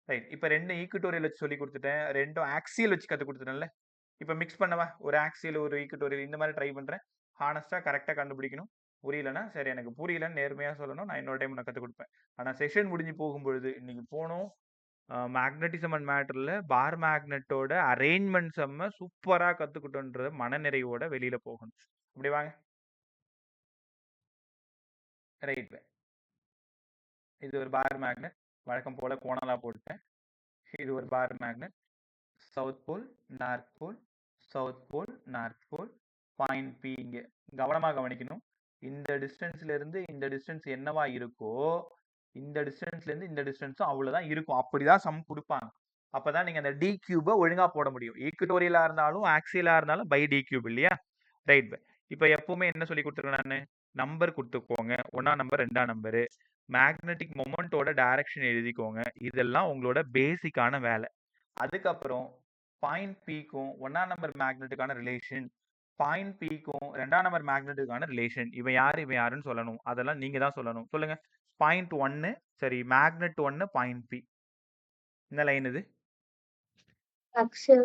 ரைட். இப்ப 2 ஈக்குட்டோரியல் வச்சு சொல்லி கொடுத்துட்டேன், 2 ஆக்சியல் வச்சு கத்து கொடுத்துட்டேன்ல. இப்ப மிக்ஸ் பண்ணவா? ஒரு ஆக்சியல் ஒரு ஈக்குட்டோரியல் இந்த மாதிரி ட்ரை பண்றேன். ஹானஸ்டா கரெக்டா கண்டுபிடிக்கணும். புரியலன்னா சரி, எனக்கு புரியலன்னு நேர்மையா சொல்லணும். நான் இன்னொரு டைம் நான் கத்து கொடுப்பேன். ஆனா செஷன் முடிஞ்சு போகும்பொழுது இன்னைக்கு போனோம் மேக்னட்டிசம் அண்ட் மேட்டர்ல பார் மேக்னெட்டோட அரேஞ்ச்மெண்ட் செம்ம சூப்பரா கத்துக்கிட்டோன்ற மனநிறைவோட வெளியில போகணும். அப்படி வாங்க. ரைட். இது ஒரு பார் மேக்னெட், வழக்கம் போல கோணலா போட்டேன். இது ஒரு bar magnet, south pole north pole, south pole north pole, point B. இங்க கவனமா கவனிக்கணும். இந்த டிஸ்டன்ஸ்ல இருந்து இந்த டிஸ்டன்ஸ் என்னவா இருக்கோ இந்த டிஸ்டன்ஸ்ல இருந்து இந்த டிஸ்டன்ஸும் அவ்வளவுதான் இருக்கும். அப்படிதான் சம் கொடுப்பாங்க. அப்பதான் நீங்க அந்த d³ ஒழுங்கா போட முடியும். ஈக்குட்டோரியலா இருந்தாலும் ஆக்சியலா இருந்தாலும் பை d³ இல்லையா? ரைட். இப்ப எப்பவுமே என்ன சொல்லி கொடுத்துருக்கேன் நானு? நம்பர் கொடுத்துக்கோங்க. 1ஆம் நம்பர் 2ஆம் நம்பரு, மேக்னெட்டிக் மொமெண்டோட டைரக்ஷன் எழுதிக்கோங்க. இதெல்லாம் உங்களோட பேசிக்கான வேலை. அதுக்கப்புறம் பாயிண்ட் பிக்கும் 1ஆம் நம்பர் மேக்னெட்டுக்கான ரிலேஷன், பாயிண்ட் பிக்கும் 2ஆம் நம்பர் மேக்னெட்டுக்கான ரிலேஷன். இவன் யாருன்னு சொல்லணும். அதெல்லாம் நீங்க தான் சொல்லணும். சொல்லுங்க. பாயிண்ட் 1 சரி, மேக்னெட் 1 பாயிண்ட் பி. இந்த லைன் இது Axial.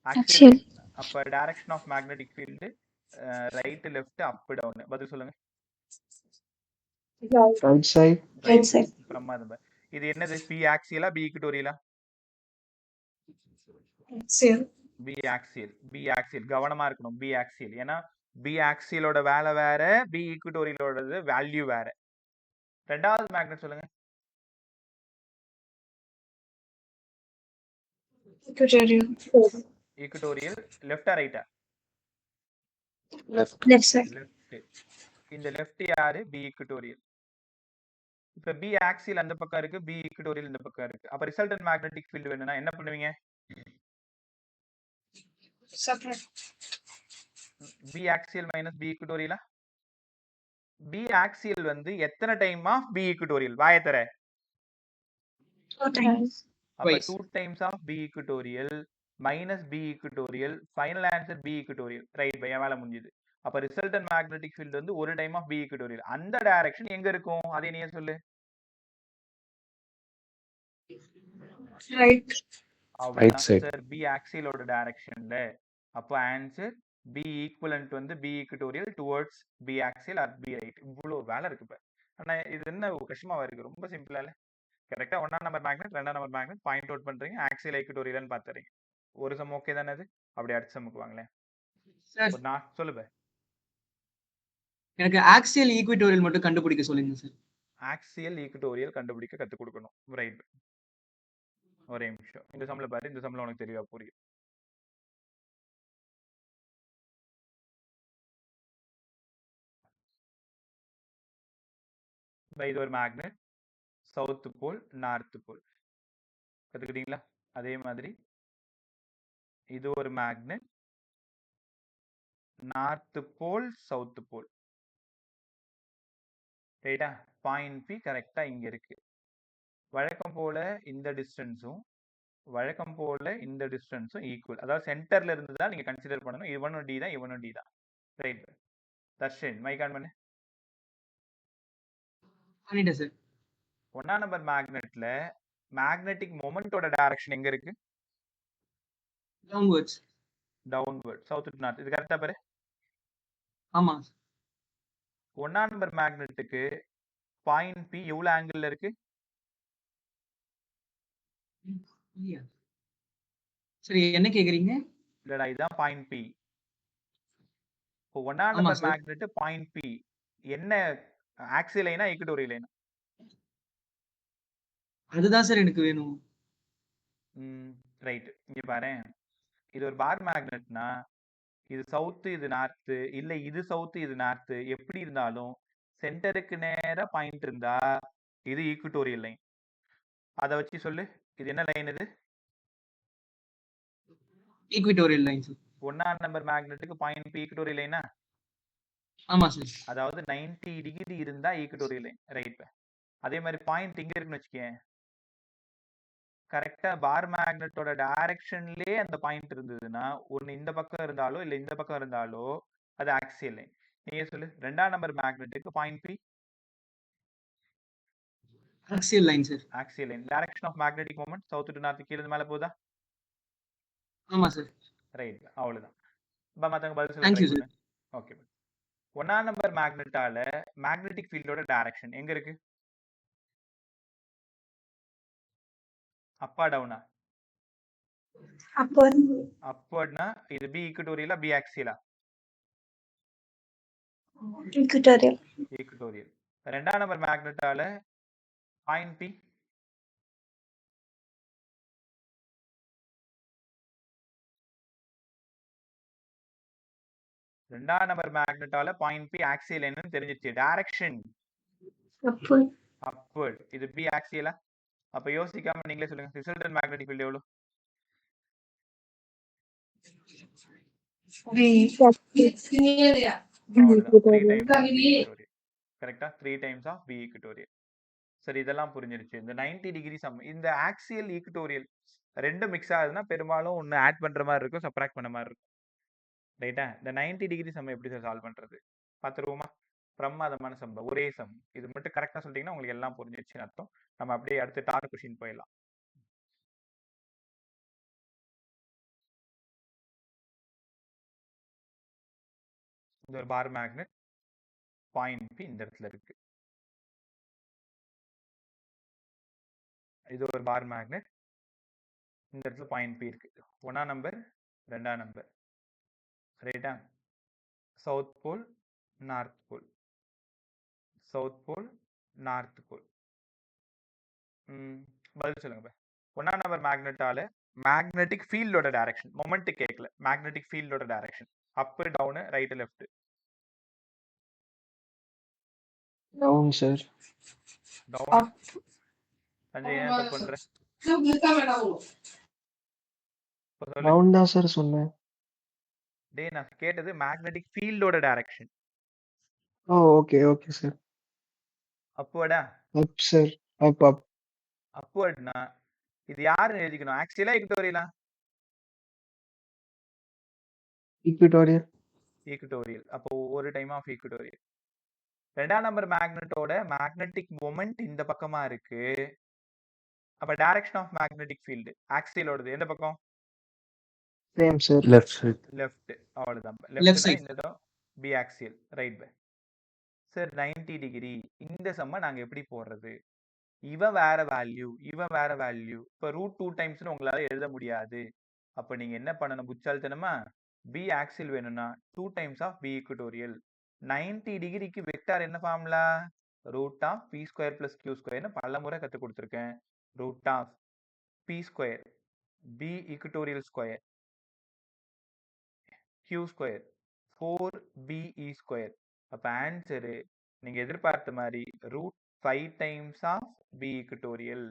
ஆக்சியல். அப்ப direction of magnetic field right left up down. பதில் சொல்லுங்க. Right. Right side. Right side. பிரமாதம். இது என்னது? பி ஆக்சியலா பி ஈக்குட்டோரியலா? Axial. B axial. B axial கவனமா இருக்கணும். B axial. ஏன்னா பி ஆக்சியலோட வேலை வேற, பி ஈக்குட்டோரியலோடது வேல்யூ வேற. ரெண்டாவது மேக்னெட் சொல்லுங்க. Equatorial. ஈக்குட்டோரியல் லெஃப்டா ரைட்டா? Left. Left side. லெஃப்ட். இந்த லெஃப்ட் யாரு? B equatorial. இப்ப பி ஆக்சியல் அந்த பக்கம் இருக்கு, பி ஈக்குட்டோரியல் இந்த பக்கம் இருக்கு. அப்ப ரிசல்டன்ட் மேக்னெட்டிக் ஃபீல்ட் வேணும்னா என்ன பண்ணுவீங்க? Separate. B axial minus B ஈக்குட்டோரியலா? பி ஆக்சியல் வந்து எத்தனை டைம் ஆஃப் பி ஈக்குட்டோரியல்? வாயத்தர. 2 times. அப்ப Twice. 2 times of B equatorial minus B equatorial, final answer B equatorial. Right, பை வேலை முடிஞ்சது. அப்ப ரிசல்டன்ட் மேக்னெட்டிக் ஃபீல்ட் வந்து ஒரு டைம் ஆஃப் பி ஈக்குட்டோரியல். அந்த டைரக்ஷன் எங்க இருக்கும்? அதை நீயே சொல்லு. Right. அவ்வளவுதான் side. சார், பி ஆக்சியலோட டைரக்ஷன்ல. அப்போ ஆன்சர் பி ஈக்குவலன்ட் வந்து B equatorial towards B axial or B right. இவ்வளவு வேலை இருக்கு இப்ப. ஆனா இது என்ன கஷ்டமாவா இருக்கு? ரொம்ப சிம்பிளா இல்ல? கரெக்டா 1ஆம் நம்பர் மேக்னெட் 2ஆம் நம்பர் மேக்னெட் பாயிண்ட் அவுட் பண்றீங்க, ஆக்சியல் ஈக்குட்டோரியல்னு பாத்துறீங்க. ஒரு சம் ஓகே தானே? அது அப்படி அடுத்த சம்முக்கு வாங்களேன். சார் ஒரு நான் சொல்லுங்க. எனக்கு ஆக்சியல் ஈக்குவிட்டோரியல் மட்டும் கண்டுபிடிக்க சொல்லுங்க சார். ஆக்சியல் ஈக்குட்டோரியல் கண்டுபிடிக்க கத்து கொடுக்கணும். ரைட், ஒரே நிமிஷம். இந்த சம்ல பாரு, இந்த சம்ல உனக்கு தெளிவா புரியும். இது ஒரு magnet, south pole north pole கத்துக்கிட்டீங்களா? அதே மாதிரி இது ஒரு magnet, north pole south pole. ரைட்டா? பாயிண்ட் பி கரெக்டா இங்க இருக்கு. வழக்கம் போல இந்த டிஸ்டன்ஸும் வழக்கம் போல இந்த டிஸ்டன்ஸும் ஈக்குவல். அதாவது சென்டர்ல இருந்து தான் நீங்க கன்சிடர் பண்ணணும். இவனும் டி தான், இவனும் டி தான். ரைட். தர்ஷன் மைக் ஆன் பண்ணு. பண்ணிட்டேன் சார். 1ஆம் நம்பர் மேக்னெட்ல மேக்னெட்டிக் மொமெண்டோட டைரக்ஷன் எங்க இருக்கு? Downwards. Downward, south to north. இது கரெக்டா பாரு. ஆமா. 1ஆம் நம்பர் மேக்னெட்டுக்கு பாயிண்ட் பி எவ்வளவு ஆங்கிள் இருக்கு? சரி, என்ன கேக்குறீங்க? இல்லடா, இதுதான் பாயிண்ட் பி. இப்போ 1ஆம் ஆமா number sir. Magnet point B என்ன? ஆக்சியல் லைனா ஈக்குட்டோரியல் லைனா? அதுதான் சார் எனக்கு வேணும். ரைட். இங்க பாரு, இது ஒரு பார் மேக்னெட்னா இது சவுத் இது நார்த், இல்ல இது சவுத் இது நார்த், எப்படி இருந்தாலும் சென்டருக்கு நேரா பாயிண்ட் இருந்தா இது ஈக்குட்டோரியல் லைன். அதை வச்சு சொல்லு, இது என்ன லைன்? இது ஈக்குவிட்டோரியல் லைன் சார். 1ஆம் நம்பர் மேக்னெட்டுக்கு பாயிண்ட் பி ஈக்குட்டோரியல் லைனா? ஆமா சார். அதாவது 90 டிகிரி இருந்தா ஈக்குட்டோரியல் லைன். ரைட். அதே மாதிரி பாயிண்ட் இங்க இருக்குன்னு வச்சுக்கேன், கரெக்டா பார் மேக்னெட்டோட டைரக்ஷன்லயே அந்த பாயிண்ட் இருந்ததுன்னா ஒன்னு இந்த பக்கம் இருந்தாலோ இல்ல இந்த பக்கம் இருந்தாலோ அது ஆக்சியல் லைன். நீங்க சொல்லு, 2ஆம் நம்பர் மேக்னெட்டுக்கு point P axial line sir. Axial line. Direction of magnetic moment south to north, கீழ மேல போதா? ஆமா சார். ரைட், அவ்வளவுதான். மத்தவங்க பதில் சொல்ல தேங்க்யூ ட்ரை சார். பண்ணு. ஓகே. 1ஆம் நம்பர் மேக்னெட்டால மேக்னெட்டிக் ஃபீல்டோட டைரக்ஷன் எங்க இருக்கு? அப்பா டவுனா? Upward. அப்வர்ட்னா இது பி ஈக்குட்டோரியலா பி ஆக்சியலா? Equatorial. ஈக்குட்டோரியல். 2ஆம் நம்பர் மேக்னெட்டால பாயிண்ட் பி 2ஆம் நம்பர் மேக்னெட்டால பாயிண்ட் பி ஆக்சியல் லைன்னு தெரிஞ்சிச்சு. Direction Upward. அப்வர்ட். இது பி ஆக்சியலா? அப்ப யோசிக்காம நீங்களே சொல்லுங்க, ரிசல்டன்ட் மேக்னெட்டிக் ஃபீல்ட் எவ்வளவு? கரெக்டா? 3 டைம்ஸ் ஆஃப் பி ஈக்குட்டோரியல். சரி, இதெல்லாம் புரிஞ்சிருச்சு. இந்த 90 டிகிரி சம், இந்த ஆக்சியல் ஈக்குட்டோரியல் ரெண்டும் மிக்ஸ் ஆகுதுன்னா பெரும்பாலும் ஒன்னு ஆட் பண்ற மாதிரி இருக்கும், சப்ராக்ட் பண்ண மாதிரி இருக்கும். ரைட்டா? இந்த 90 டிகிரி சம் எப்படி சால்வ் பண்றது பாத்துருவோமா? பிரமாதமான சம், ஒரே சம். இது மட்டும் கரெக்டா சொல்லிட்டீங்கன்னா உங்களுக்கு எல்லாம் புரிஞ்சிருச்சுன்னு அர்த்தம். நம்ம அப்படியே அடுத்து டார் கொஸ்டின் போயிடலாம். இந்த ஒரு பார் மேக்னெட், பாயிண்ட் பி இந்த இடத்துல இருக்கு. இது ஒரு பார் மேக்னெட். இந்த இடத்துல பாயிண்ட் பி இருக்கு. 1ஆம் நம்பர் 2ஆம் நம்பர். ரைட்டா? South pole north pole, south pole north pole. பதில் சொல்லுங்க. 1ஆம் நம்பர் மேக்னெட்டால மேக்னெட்டிக் ஃபீல்டோட டைரக்ஷன், மொமெண்ட் கேட்கல, மேக்னெட்டிக் ஃபீல்டோட direction up down right left. Down sir. Down. Sanjay ஏன் தப்பு பண்ற? டவுன் தான் சார் சொன்னேன். டேய் நான் கேட்டது மேக்னெட்டிக் ஃபீல்டோட direction. Oh okay okay sir. அப்வர்டா? Up sir. Up up. அப்வர்ட்னா இது யாருன்னு எழுதிக்கணும்? ஆக்சியலா ஈக்குட்டோரியலா? ஈக்விட்டோரியல். ஈக்குட்டோரியல். அப்போ ஒரு டைம் ஆஃப் ஈக்குட்டோரியல். 2ஆம் நம்பர் மேக்னெட்டோட மேக்னெட்டிக் மொமெண்ட் இந்த பக்கமா இருக்கு. அப்ப டைரக்ஷன் ஆஃப் மேக்னெட்டிக் ஃபீல்டு ஆக்சியலோடது எந்த பக்கம்? Same sir. left side. Left. அவ்வளவுதான். Left லெஃப்ட்னா side. இந்த இடம் பி ஆக்சியல், ரைட் பை. Sir 90 degree. இந்த சம்ம நாங்க எப்படி போடுறது? இவன் வேற வேல்யூ, இவன் வேற வேல்யூ. இப்ப √2 டைம்ஸ்னு உங்களால எழுத முடியாது. அப்ப நீங்க என்ன பண்ணணும்? புச்சாலித்தனமா பி ஆக்சியல் வேணும்னா 2 டைம்ஸ் ஆஃப் பி ஈக்குட்டோரியல். 90 டிகிரிக்கு வெக்டார் என்ன formula? Root of P square plus Q ஸ்கொயர்னு பல முறை கற்றுக் கொடுத்துருக்கேன். Root of P square B equatorial square Q square 4BE square. அப்ப ஆன்சரு நீங்க எதிர்பார்த்த மாதிரி √5 டைம்ஸ் ஆஃப் பி ஈக்குட்டோரியல்.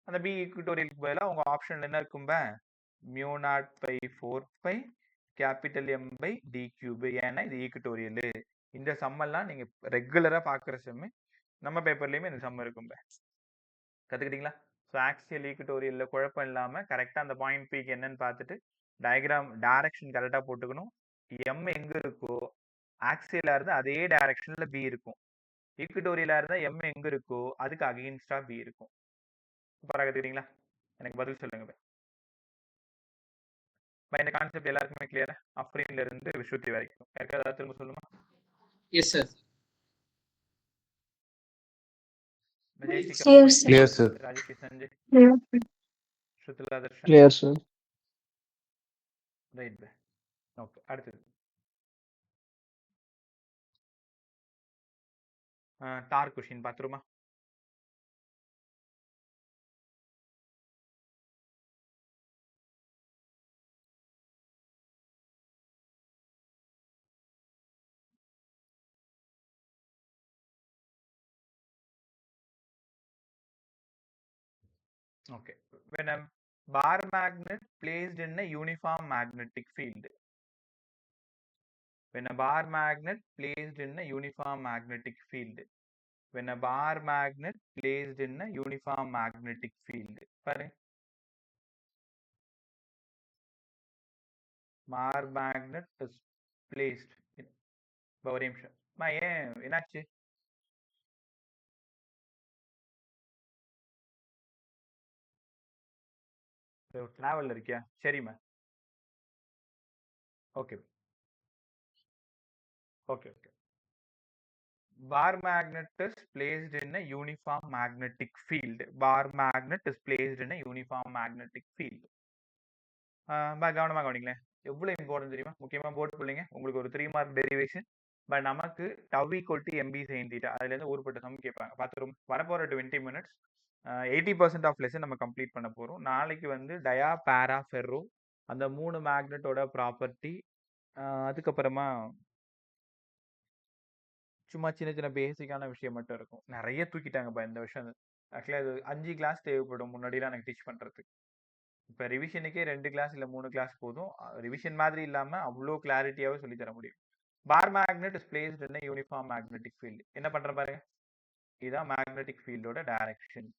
அந்த பி ஈக்குட்டோரியலுக்கு பதிலாக உங்க ஆப்ஷன்ல என்ன இருக்கும்ப? μ0/4π capital M by D cube. ஏன்னா இது ஈக்குட்டோரியல். இந்த சம்மெல்லாம் நீங்க ரெகுலரா பாக்குற சம்மு. நம்ம பேப்பர்லயுமே இந்த சம் இருக்கும்ப. கத்துக்கிட்டீங்களா? ஸோ ஆக்சியல் ஈக்குட்டோரியல்ல குழப்பம் இல்லாம கரெக்டா அந்த பாயிண்ட் பிக்கு என்னன்னு பார்த்துட்டு டயக்ராம் டைரக்ஷன் கரெக்டா போட்டுக்கணும். M எங்க இருக்கோ ஆக்சியலா இருந்தா அதே டைரக்ஷன்ல பி இருக்கும். ஈக்குட்டோரியலா இருந்தா M எங்க இருக்கோ அதுக்கு அகைன்ஸ்டா பி இருக்கும். சூப்பரா கத்துக்கிட்டீங்களா? எனக்கு பதில் சொல்லுங்க. இந்த கான்செப்ட் எல்லாருக்குமே கிளியரா? அப்ரீன்ல இருந்து விஸ்வத்தி வரைக்கும் யாருக்காவது திரும்ப சொல்லுமா? Yes sir. Clear, sir. Clear sir. Rajesh, Sanjay, Clear. Shruthila, Darshan. Clear sir. Right. Okay, அடுத்தது டார் கொஷின் பார்த்துருமா? Okay. When a bar magnet placed in a uniform magnetic field. When a bar magnet placed in a uniform magnetic field. When a bar magnet placed in a uniform magnetic field. பாருங்க. Bar magnet is placed in. ஒரு நிமிஷம். ஏன் என்னாச்சு? டிராவல்ல இருக்கியா? சரிம்மா. Okay okay okay. Bar magnet is placed in a uniform magnetic field. Bar magnet is placed in a uniform magnetic field. கவனமா கவனிங்களேன். எவ்வளவு important தெரியுமா? முக்கியமா போர்டு பிள்ளைங்க உங்களுக்கு ஒரு 3 மார்க் டெரிவேஷன். பட் நமக்கு tau equal to MB sin θ. அதுல இருந்து ஊர்பட்ட சம் கேட்பாங்க. பார்த்துரும். வரப்போற 20 மினிட்ஸ் 80% ஆஃப் லெசன் நம்ம கம்ப்ளீட் பண்ண போறோம். நாளைக்கு வந்து டயா, பேரா, ஃபெர்ரோ அந்த 3 மேக்னெட்டோட ப்ராப்பர்ட்டி, அதுக்கப்புறமா சும்மா சின்ன சின்ன பேசிக்கான விஷயம் மட்டும் இருக்கும். நிறைய தூக்கிட்டாங்கப்பா இந்த வருஷம். ஆக்சுவலா அது 5 கிளாஸ் தேவைப்படும் முன்னாடிலாம் எனக்கு டீச் பண்றதுக்கு. இப்ப ரிவிஷனுக்கே 2 கிளாஸ் இல்ல 3 கிளாஸ் போதும். ரிவிஷன் மாதிரி இல்லாம அவ்வளோ கிளாரிட்டியாவே சொல்லி தர முடியும். Bar magnet is placed in uniform magnetic field. என்ன பண்ற பாருங்க. இதுதான் மேக்னெட்டிக் ஃபீல்டோட டைரக்ஷன்.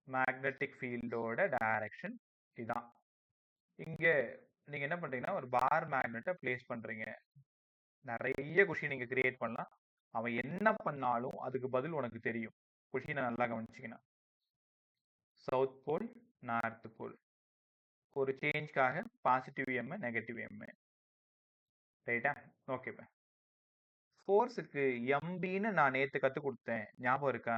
மேக்னெட்டிக் ஃபீல்டோட டைரக்ஷன் இதான். இங்க நீங்க என்ன பண்றீங்கன்னா ஒரு பார் மேக்னெட்டை பிளேஸ் பண்றீங்க. நிறைய கொஷின் நீங்க கிரியேட் பண்ணலாம். அவன் என்ன பண்ணாலும் அதுக்கு பதில் உனக்கு தெரியும். கொஷினை நல்லா கவனிச்சிங்கன்னா சவுத் போல் நார்த் போல் ஒரு சேஞ்ச்காக பாசிட்டிவ் எம் நெகட்டிவ் எம். ரைட்டா? ஓகேப்பா. ஃபோர்ஸுக்கு எம்பின்னு நான் நேற்று கற்றுக் கொடுத்தேன், ஞாபகம் இருக்கா?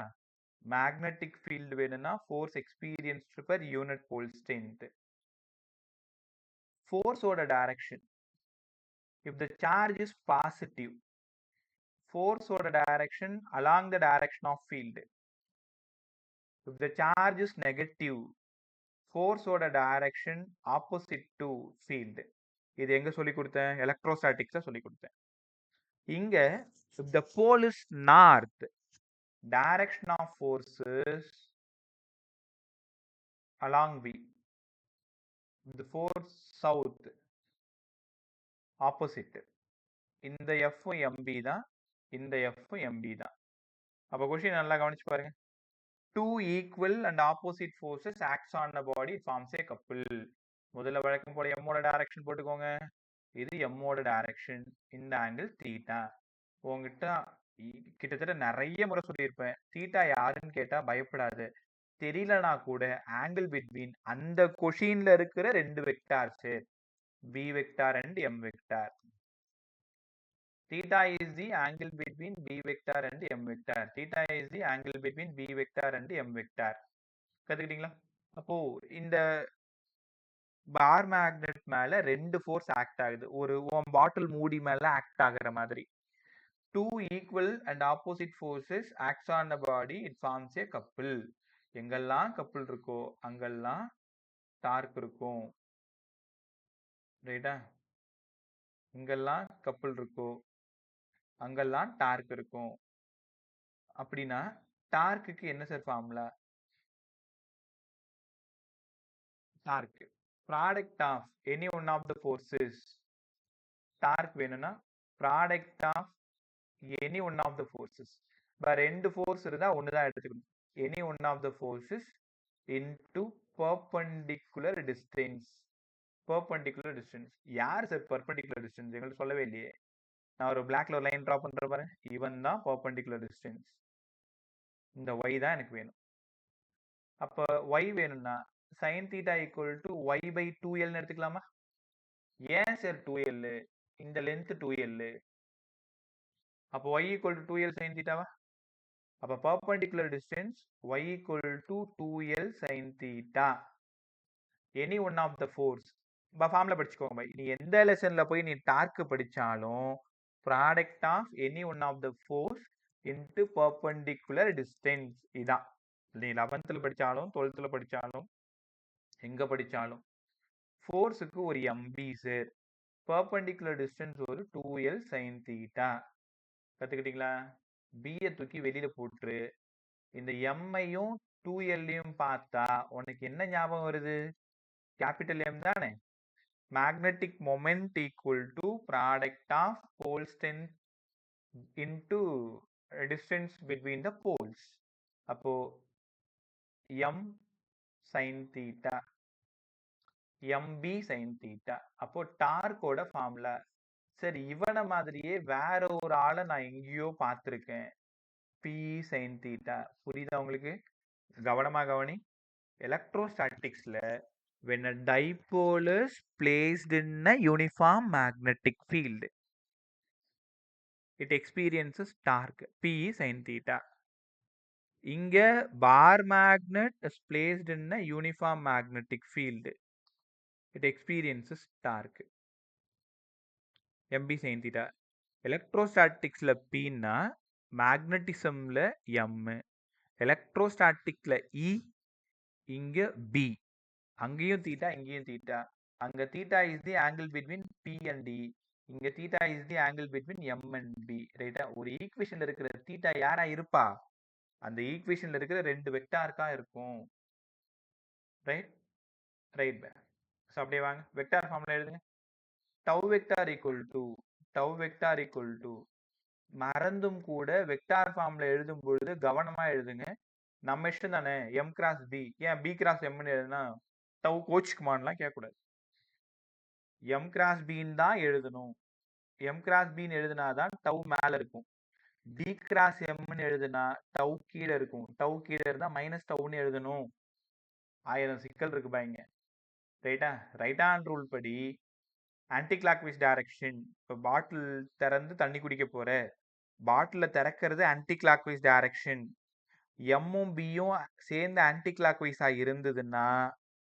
மேக்னெட்டிக் ஃபீல்டு வேணும்னா force experienced per unit pole strength. ஃபோர்ஸோட direction, if the charge is positive, ஃபோர்ஸோட direction along the direction of field. if the charge is negative, ஃபோர்ஸோட டைரக்ஷன் ஆப்போசிட் டு ஃபீல்டு. இது எங்க சொல்லி கொடுத்தேன்? எலக்ட்ரோஸ்டாட்டிக்ஸ்ல சொல்லி கொடுத்தேன். இங்க if the pole is north, direction of forces along V. if the force south, opposite. இந்த F MB தான், இந்த F MB தான். அப்ப கொஸ்டின் நல்லா கவனிச்சு பாருங்க. Two equal and opposite forces acts on a body, it forms a couple. முதல்ல வழக்கம் போல M ஓட டைரக்ஷன் போட்டுக்கோங்க. இது M ஓட டைரக்ஷன், இந்த ஆங்கிள் தீட்டா. உங்ககிட்ட கிட்டத்தட்ட நிறைய முறை சொல்லியிருப்பேன், தீட்டா யாருன்னு கேட்டா பயப்படாது. தெரியலனா கூட ஆங்கிள் பிட்வீன் அந்த கொஷின்ல இருக்கிற ரெண்டு vectors, B vector and M vector. Theta is the angle between B vector and M vector. Theta is the angle between B vector and M vector. கத்துக்கிட்டீங்களா? அப்போ இந்த பார் மேக்னெட் மேல ரெண்டு ஃபோர்ஸ் ஆக்ட் ஆகுது. ஒரு பாட்டில் மூடி மேல ஆக்ட் ஆகுற மாதிரி. Two equal and opposite forces acts on a body, it forms a couple. எங்கெல்லாம் கப்புள் இருக்கோ அங்கெல்லாம் டார்க் இருக்கும். ரைட்டா? எங்கெல்லாம் கப்புள் இருக்கோ அங்கெல்லாம் டார்க் இருக்கும். அப்படின்னா டார்க்குக்கு என்ன sir formula? Torque product of any one of the forces. Torque வேணும்னா product of any one of the forces. இப்போ ரெண்டு ஃபோர்ஸ் இருந்தா ஒன்று தான் எடுத்துக்கணும். Any one of the forces into perpendicular distance. Perpendicular distance யார் சார் பர்பெண்டிகுலர் டிஸ்டன்ஸ்? எங்களுக்கு சொல்லவே இல்லையே. நான் ஒரு பிளாக்ல ஒரு லைன் ட்ரா பண்ற பாருங்க, இவன் தான் பர்பெண்டிகுலர் டிஸ்டன்ஸ். இந்த y தான் எனக்கு வேணும். அப்ப y வேணும்னா sin theta equal to y by 2l ன்னு எடுத்துக்கலாமா? ஏன் சார் 2l? இந்த லென்த் 2l. அப்ப y equal to 2l sin theta வா? அப்ப perpendicular distance y equal to 2l sin theta. Any one of the force. Formula படிச்சுக்கோங்க பை. நீ எந்த லெசன்ல போய் நீ டார்க் படிச்சாலும் product of any one of the force into perpendicular distance இதான். நீ 11th படிச்சாலும் 12th படிச்சாலும் எங்க படிச்சாலும் ஃபோர்ஸுக்கு ஒரு MB சார், பர்பெண்டிகுலர் டிஸ்டன்ஸ் ஒரு 2l sin theta. கத்துக்கிட்டீங்களா? B தூக்கி வெளியில போட்டு இந்த M-ஐயும் 2l-ஐயும் பார்த்தா உனக்கு என்ன ஞாபகம் வருது? கேபிட்டல் M தானே. Magnetic moment equal to product of pole strength into distance between the poles. அப்போ M sin theta, MB sin theta. அப்போ டார்க்கோட ஃபார்முலா சார் இவனை மாதிரியே வேற ஒரு ஆளை நான் எங்கேயோ பார்த்துருக்கேன், P sin theta. புரியுதா உங்களுக்கு? கவனமா கவனி. எலக்ட்ரோஸ்டாட்டிக்ஸ்ல when a dipole is placed in a uniform magnetic field, it experiences torque P sin theta. இங்க bar magnet is placed in a uniform magnetic field, it experiences torque MB sin theta. எலக்ட்ரோஸ்டாட்டிக்ஸ்ல P னா மேக்னட்டிசம்ல M, எலக்ட்ரோஸ்டாட்டிக்ல E, இங்க B. அங்கேயும் theta இங்கேயும் theta. அங்க theta is the angle between P and D, இங்க theta is the angle between M and B. ரைட்டா? ஒரு ஈக்குவேஷன்ல இருக்கிற theta யாரா இருப்பா? அந்த ஈக்குவேஷன்ல இருக்கிற ரெண்டு வெக்டார்க்கா இருக்கும். ரைட் ரைட் பே. ஸோ அப்படியே வாங்க வெக்டார் ஃபார்முலா எழுதுங்க. Tau vector equal to tau vector equal to, மறந்தும் கூட வெக்டார் ஃபார்முலா எழுதும் பொழுது கவனமா எழுதுங்க. நம்ம இஷ்டம் தானே, M கிராஸ் B. ஏன் B கிராஸ் Mன்னு எழுதுனா டவ் கோச்சுக்குமான்லாம் கேட்கக்கூடாது. M கிராஸ் பின்னு தான் எழுதணும். M கிராஸ் பின்னு எழுதுனாதான் டவ் மேல இருக்கும். B கிராஸ் Mன்னு எழுதுனா டவ் கீழே இருக்கும். டவ் கீழே இருந்தா மைனஸ் டவ்னு எழுதணும். 1000 சிக்கல் இருக்கு பாருங்க. ரைட்டா? ரைட் ஹேண்ட் ரூல் படி ஆன்டி கிளாக்வைஸ் டைரக்ஷன். இப்போ பாட்டில் திறந்து தண்ணி குடிக்க போற, பாட்டில திறக்கிறது ஆன்டி கிளாக்வைஸ் டைரக்ஷன். எம்மும் பியும் சேர்ந்து ஆன்டி கிளாக் வைஸா இருந்ததுன்னா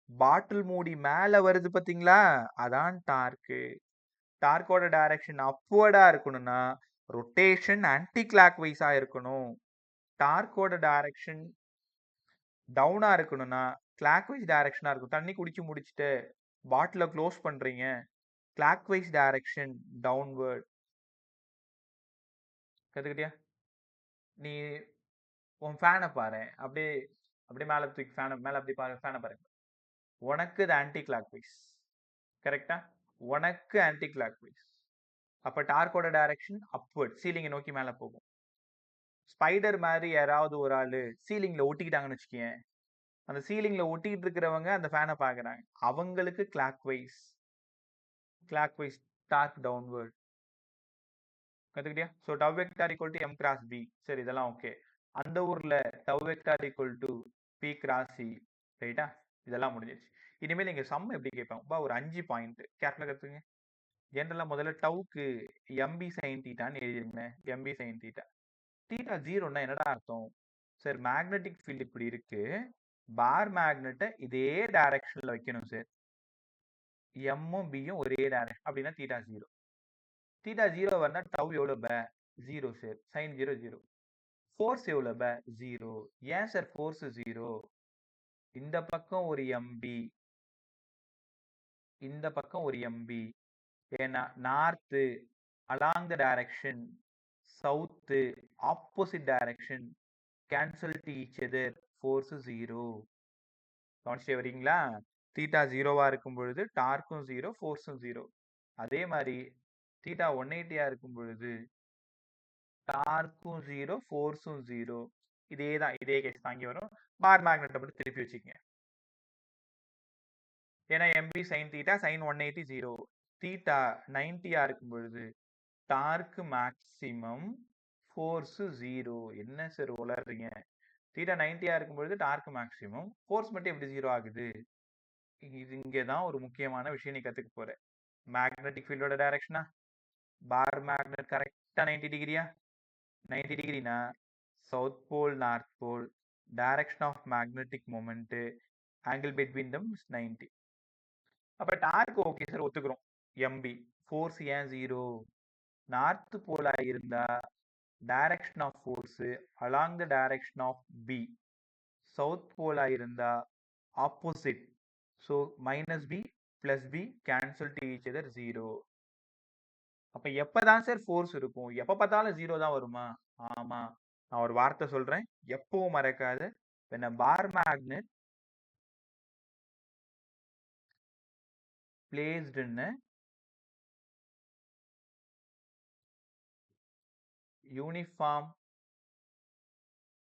பாட்டில் மூடி மேல வருது பாத்தீங்களா, அதான் டார்க்கு. டார்க்கோட டைரக்ஷன் அப்வர்டா இருக்கணும்னா ரொட்டேஷன் ஆன்டி கிளாக் வைஸா இருக்கணும். டார்க்கோட டைரக்ஷன் டவுனா இருக்கணும்னா கிளாக் வைஸ் டைரக்ஷனா இருக்கும். தண்ணி குடிச்சு முடிச்சுட்டு பாட்டில க்ளோஸ் பண்றீங்க, கிளாக் வைஸ் டைரக்ஷன் டவுன்வர்ட். கத்துக்கிட்டியா? நீ உன் ஃபேனை பாரு, அப்படியே அப்படியே மேல தூக்கி ஃபேனை மேல அப்படி பாரு, ஃபேனை பாருங்க. உனக்கு இது ஆன்டி கிளாக் வைஸ், கரெக்டா? உனக்கு ஆன்டி கிளாக் வைஸ். அப்ப டார்க்கோட டைரக்ஷன் அப்வர்ட், சீலிங்கை நோக்கி மேல போகும். ஸ்பைடர் மாதிரி யாராவது ஒரு ஆளு சீலிங்ல ஒட்டிக்கிட்டாங்கன்னு வச்சுக்கேன், அந்த சீலிங்ல ஒட்டிக்கிட்டு இருக்கிறவங்க அந்த ஃபேனை பாக்குறாங்க, அவங்களுக்கு கிளாக் வைஸ் டார்க் டவுன்வர்ட். கத்துக்கிட்டியா? So tau vector equal to M cross B. சரி, இதெல்லாம் ஓகே. அந்த ஊர்ல tau vector equal to B cross C. ரைட்டா? இதெல்லாம் முடிஞ்சிருச்சு. இனிமேல் இங்க சம் எப்படி கேட்பாங்க, ஒரு 5 பாயிண்ட் கேர்ஃபுல்லா கத்துங்க. ஜென்ரலா முதல்ல டவுக்கு எம்பி சைன் தீட்டான்னு எழுதிருங்க. M B sine theta. தீட்டா 0ன்னா என்னடா அர்த்தம்? சார் மேக்னெட்டிக் ஃபீல்டு இப்படி இருக்கு, பார் மேக்னெட்டை இதே டைரக்ஷன்ல வைக்கணும் சார். எம்மும் பியும் ஒரே டைரக்ஷன், அப்படின்னா தீட்டா 0. தீட்டா 0 வந்தா டவ் எவ்வளவு பே? 0 சார். சைன் 0 0. ஃபோர்ஸ் எவ்வளவு பே? 0. ஏன் சார் ஃபோர்ஸ் 0? இந்த பக்கம் ஒரு எம்பி, இந்த பக்கம் ஒரு எம்பி. ஏன்னா north along the direction, south opposite direction, cancel to each other, force 0. கவனிச்சே வரீங்களா? தீட்டா 0வா இருக்கும் பொழுது டார்க்கும் 0, ஃபோர்ஸும் 0. அதே மாதிரி தீட்டா 180 இருக்கும் பொழுது டார்க்கும் 0, ஃபோர்ஸும் 0. இதே கேஸ் தாங்கி வரும். பார் மேக்னெட்டை மட்டும் திருப்பி வச்சுக்கங்க. ஏன்னா MP sine theta sine 180 0. Theta 90 இருக்கும் பொழுது டார்க் மேக்ஸிமம், ஃபோர்ஸ் 0. என்ன சார் உளறீங்க? தீட்டா 90 இருக்கும் பொழுது டார்க் மேக்ஸிமம், ஃபோர்ஸ் மட்டும் எப்படி 0 ஆகுது? இது இங்கதான் ஒரு முக்கியமான விஷயம் நீ கத்துக்க போற. மேக்னெட்டிக் ஃபீல்டோட டைரக்ஷனா, பார் மேக்னெட் கரெக்டா 90 டிகிரியா? 90 டிகிரினா south pole north pole, direction of magnetic moment, angle between them 90. அப்ப டார்க் ஓகே சார், ஒத்துக்கிறோம். எம்பி ஃபோர்ஸ் ஏன் 0? நார்த் போலா இருந்தா direction of force along the direction of B. South போலா இருந்தா opposite. So minus B plus B cancel to each other 0. அப்ப எப்பதான் sir force இருக்கும்? எப்ப பார்த்தாலும் 0 தான் வருமா? ஆமா. நான் ஒரு வார்த்தை சொல்றேன், எப்பவும் மறக்காது. when a bar magnet placed in a uniform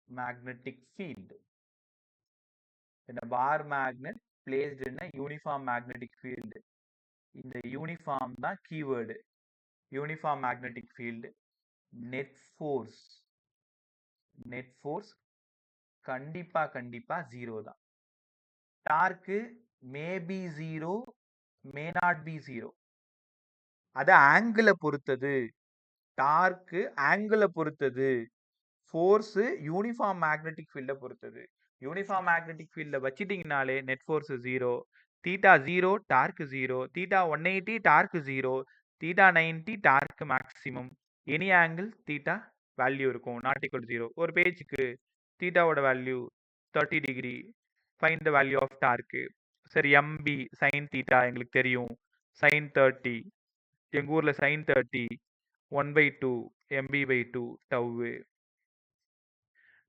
magnetic field, when a bar magnet placed in a uniform magnetic field, இந்த யூனிஃபார்ம் தான் keyword. Uniform magnetic field, net force கண்டிப்பா 0 தான். Torque maybe 0, may not be 0. அது ஆங்கிளை பொறுத்தது. Torque ஆங்கிளை பொறுத்தது, force uniform magnetic ஃபீல்டை பொறுத்தது. யூனிஃபார்ம் மேக்னெட்டிக் ஃபீல்டை வச்சிட்டிங்கனாலே net force 0, theta 0 torque 0, theta 180 torque 0, theta 90 torque maximum. Any angle theta value இருக்கும், நாட் ஈக்குவல் 0. ஒரு பேஜுக்கு தீட்டாவோட value 30 degree, find the value of torque. சரி, எம்பி சைன் தீட்டா எங்களுக்கு தெரியும், சைன் 30. எங்கள் ஊரில் சைன் 30 1/2 MB/2 டவ்வு.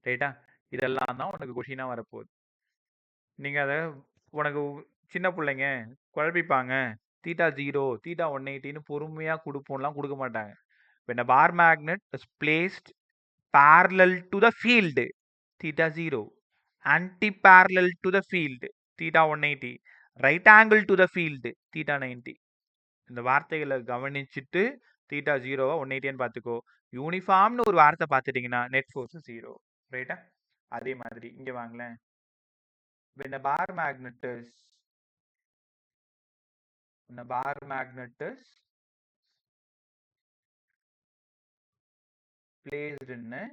ரைட்டா? இதெல்லாம் தான் உனக்கு கொஷினாக வரப்போகுது. நீங்கள் அதை உனக்கு சின்ன பிள்ளைங்க குழப்பிப்பாங்க, தீட்டா 0 தீட்டா 180ன்னு பொறுமையாக கொடுப்போம்லாம் கொடுக்க மாட்டாங்க. when a bar magnet is placed parallel to the field, theta 0, anti-parallel to the field, theta 180, right angle to the field, theta 90. இந்த வார்த்தைகளை கவனிச்சுட்டு தீட்டா 0 180ன்னு பார்த்துக்கோ. யூனிஃபார்ம்னு ஒரு வார்த்தை பார்த்துட்டீங்கன்னா நெட் ஃபோர்ஸ் 0. ரைட்டா? அதே மாதிரி இங்க வாங்களேன். when a bar magnet is placed in a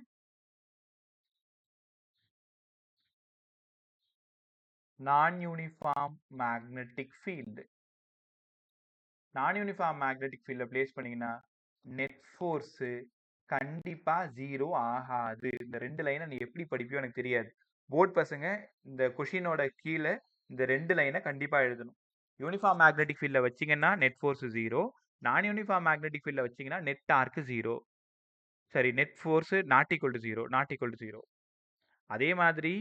நான் யூனிஃபார்ம் மேக்னெட்டிக் ஃபீல்டு. நான் யூனிஃபார்ம் மேக்னெட்டிக் ஃபீல்டில் பிளேஸ் பண்ணீங்கன்னா நெட் ஃபோர்ஸு கண்டிப்பாக ஜீரோ ஆகாது. இந்த 2 லைனை நீ எப்படி படிப்பியோ எனக்கு தெரியாது. போர்ட் பசங்க இந்த கொஷினோட கீழே இந்த 2 லைனை கண்டிப்பாக எழுதணும். யூனிஃபார்ம் மேக்னெட்டிக் ஃபீல்டில் வச்சிங்கன்னா net force zero, non uniform magnetic ஃபீல்டில் வச்சிங்கன்னா நெட் டார்க்கு ஜீரோ, சரி net force not equal to zero, not equal to zero. அதே மாதிரி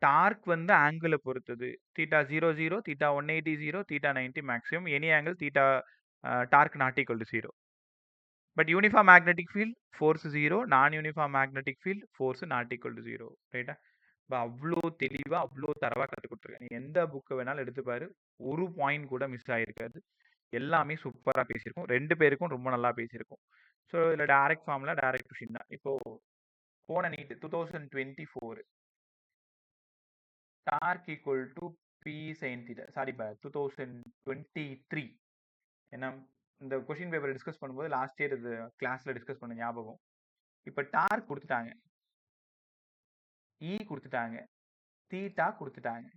டார்க் வந்து ஆங்கிளை பொறுத்தது. Theta 0 0, theta 180 0, theta 90 maximum, any angle theta torque not equal to zero. But uniform magnetic field force zero, non uniform magnetic field force not equal to zero. ரைட்டா? இப்போ அவ்வளோ தெளிவாக அவ்வளோ தரவாக கற்றுக் கொடுத்துருக்கேன். நீ எந்த புக்கை வேணாலும் எடுத்துப்பாரு, ஒரு பாயிண்ட் கூட மிஸ் ஆகிருக்காது. எல்லாமே சூப்பராக பேசியிருக்கோம். 2 பேருக்கும் ரொம்ப நல்லா பேசியிருக்கோம். ஸோ இதில் டைரக்ட் ஃபார்மில் டைரக்ட் கொஷின் தான். இப்போது போன NEET 2024 torque equal to B sine theta, sorry 2023. ஏன்னா இந்த கொஷின் பேப்பர் டிஸ்கஸ் பண்ணும்போது லாஸ்ட் இயர் இது கிளாஸில் டிஸ்கஸ் பண்ண ஞாபகம். இப்போ டார்க் கொடுத்துட்டாங்க, இ கொடுத்துட்டாங்க, தீட்டா கொடுத்துட்டாங்க,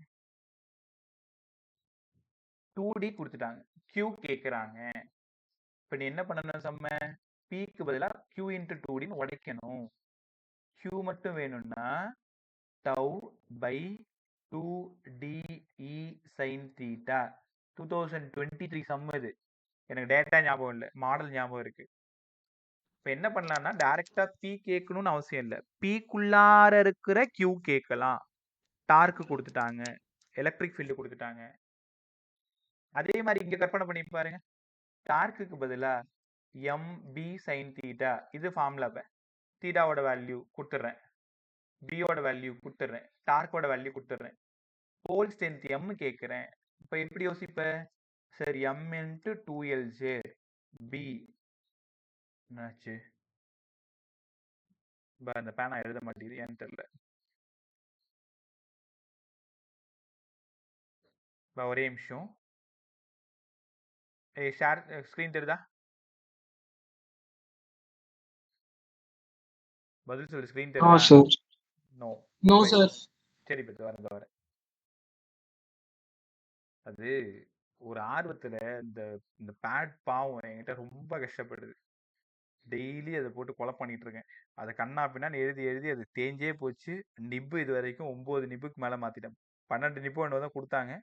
2D கொடுத்துட்டாங்க, Q கேட்குறாங்க. இப்போ நீ என்ன பண்ணணும்? செம்ம பிக்கு பதிலாக Q இன்ட்டு 2Dன்னு உடைக்கணும். Q மட்டும் வேணும்னா tau by 2DE sine theta. 2023 சம் இது. எனக்கு டேட்டா ஞாபகம் இல்லை, மாடல் ஞாபகம் இருக்கு. இப்போ என்ன பண்ணலாம்னா டைரக்டா பி கேட்கணும்னு அவசியம் இல்லை, பிக்குள்ளார இருக்கிற கியூ கேட்கலாம். டார்க் கொடுத்துட்டாங்க, எலக்ட்ரிக் ஃபீல்டு கொடுத்துட்டாங்க. அதே மாதிரி இங்க கற்பனை பண்ணி பாருங்க, டார்க்குக்கு பதிலா எம்பி சைன் தீட்டா, இது ஃபார்முலா. தீட்டாவோட வேல்யூ கொடுத்துட்றேன், பியோட வேல்யூ கொடுத்துட்றேன், டார்க்கோட வேல்யூ கொடுத்துட்றேன், போல் ஸ்ட்ரென்த் எம் கேட்குறேன். இப்போ எப்படி யோசிப்ப sir? M into 2LJ B என்னாச்சு? அந்த பேனா எழுத மாட்டேங்குது, ஏன்னு தெரியல. ஒரே நிமிஷம். ஷேர் ஸ்க்ரீன் தெரியுதா? பதில் சொல்லு, ஸ்க்ரீன் No, தெரியுதா? sir. நோ. No, sir. சரி பத்து வரேன். அது ஒரு ஆர்வத்துல இந்த இந்த பேட் பாவம் என்கிட்ட ரொம்ப கஷ்டப்படுது. டெய்லி அதை போட்டு கொலை பண்ணிட்டு இருக்கேன். அதை கண்ணா பின்னான்னு எழுதி எழுதி அது தேஞ்சே போச்சு. நிப்பு இது வரைக்கும் 9 நிப்புக்கு மேலே மாற்றிட்டேன். 12 நிப்பு ஒன்று தான் கொடுத்தாங்க,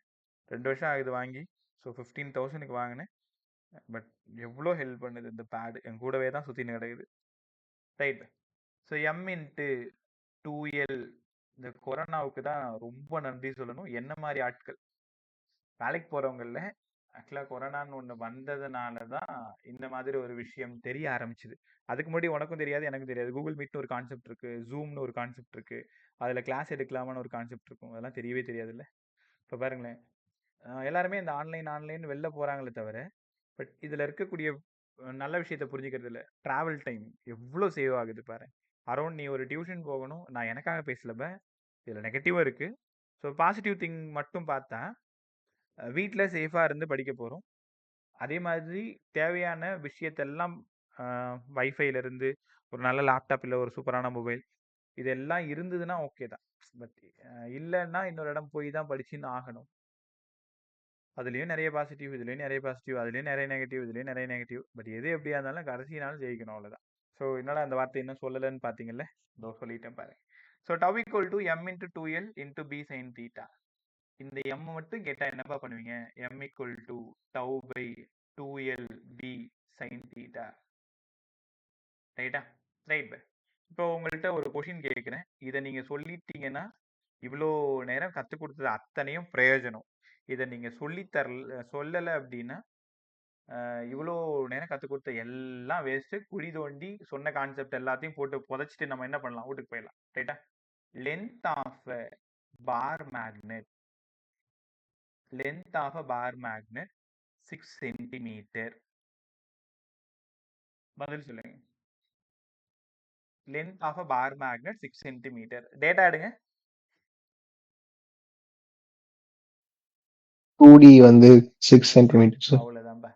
2 வருஷம் ஆகுது வாங்கி. ஸோ 15,000க்கு வாங்கினேன். பட் எவ்வளோ ஹெல்ப் பண்ணுது இந்த பேடு, என் கூடவே தான் சுற்றின்னு கிடக்குது. Right. So M into 2L, இந்த கொரோனாவுக்கு தான் ரொம்ப நன்றி சொல்லணும். என்ன மாதிரி ஆட்கள் வேலைக்கு போகிறவங்களில் ஆக்சுவலாக கொரோனான்னு ஒன்று வந்ததுனால தான் இந்த மாதிரி ஒரு விஷயம் தெரிய ஆரம்பிச்சுது. அதுக்கு முன்னாடி உனக்கும் தெரியாது, எனக்கும் தெரியாது. கூகுள் மீட்னு ஒரு கான்செப்ட் இருக்குது, ஜூம்னு ஒரு கான்செப்ட் இருக்குது, அதில் கிளாஸ் எடுக்கலாமான்னு ஒரு கான்செப்ட் இருக்கும். அதெல்லாம் தெரியவே தெரியாதுல்ல. இப்போ பாருங்களேன், எல்லாருமே இந்த ஆன்லைன் வெளில போகிறாங்களே தவிர, பட் இதில் இருக்கக்கூடிய நல்ல விஷயத்த புரிஞ்சுக்கிறது இல்லை. ட்ராவல் டைம் எவ்வளோ சேவ் ஆகுது பாரு. அரௌண்ட் நீ ஒரு டியூஷன் போகணும், நான் எனக்காக பேசலப்ப, இதில் நெகட்டிவும் இருக்குது. ஸோ பாசிட்டிவ் திங் மட்டும் பார்த்தா வீட்டில் சேஃபாக இருந்து படிக்க போகிறோம். அதே மாதிரி தேவையான விஷயத்தெல்லாம் வைஃபைலேருந்து ஒரு நல்ல லேப்டாப் இல்லை ஒரு சூப்பரான மொபைல் இதெல்லாம் இருந்ததுன்னா ஓகே தான். பட் இல்லைன்னா இன்னொரு இடம் போய் தான் படிச்சுன்னு ஆகணும். அதுலேயும் நிறைய பாசிட்டிவ், இதுலேயும் நிறைய பாசிட்டிவ், அதுலேயும் நிறைய நெகட்டிவ், இதுலேயும் நிறைய நெகட்டிவ். பட் எது எப்படியா இருந்தாலும் கடைசி நாள் ஜெயிக்கணும், அவ்வளோதான். ஸோ என்னடா அந்த வார்த்தை இன்னும் சொல்லலைன்னு பார்த்தீங்கல்ல, இதோ சொல்லிட்டேன் பாருங்க. So tau equal to M into 2L into B sine theta. இந்த எம் மட்டும் கேட்டால் என்னப்பா பண்ணுவீங்க? M equal to tau by 2L B sine theta. ரைட்டா? ரைட். இப்போ உங்கள்கிட்ட ஒரு கொஷின் கேட்குறேன், இதை நீங்கள் சொல்லிட்டீங்கன்னா இவ்வளோ நேரம் கற்றுக் கொடுத்தது அத்தனையும் பிரயோஜனம். இதை நீங்கள் சொல்லலை அப்படின்னா இவ்வளோ நேரம் கற்றுக் கொடுத்த எல்லாம் வேஸ்ட்டு. குழி தோண்டி சொன்ன கான்செப்ட் எல்லாத்தையும் போட்டு புதைச்சிட்டு நம்ம என்ன பண்ணலாம்? வீட்டுக்கு போயிடலாம். ரைட்டா? Length of bar magnet, length of a bar magnet 6 centimeter. பதில் சொல்லுங்க. length of a bar magnet 6 centimeter. Data எடுங்க. 2D வந்து 6 centimeters, sir. அவ்வளோதான்பா.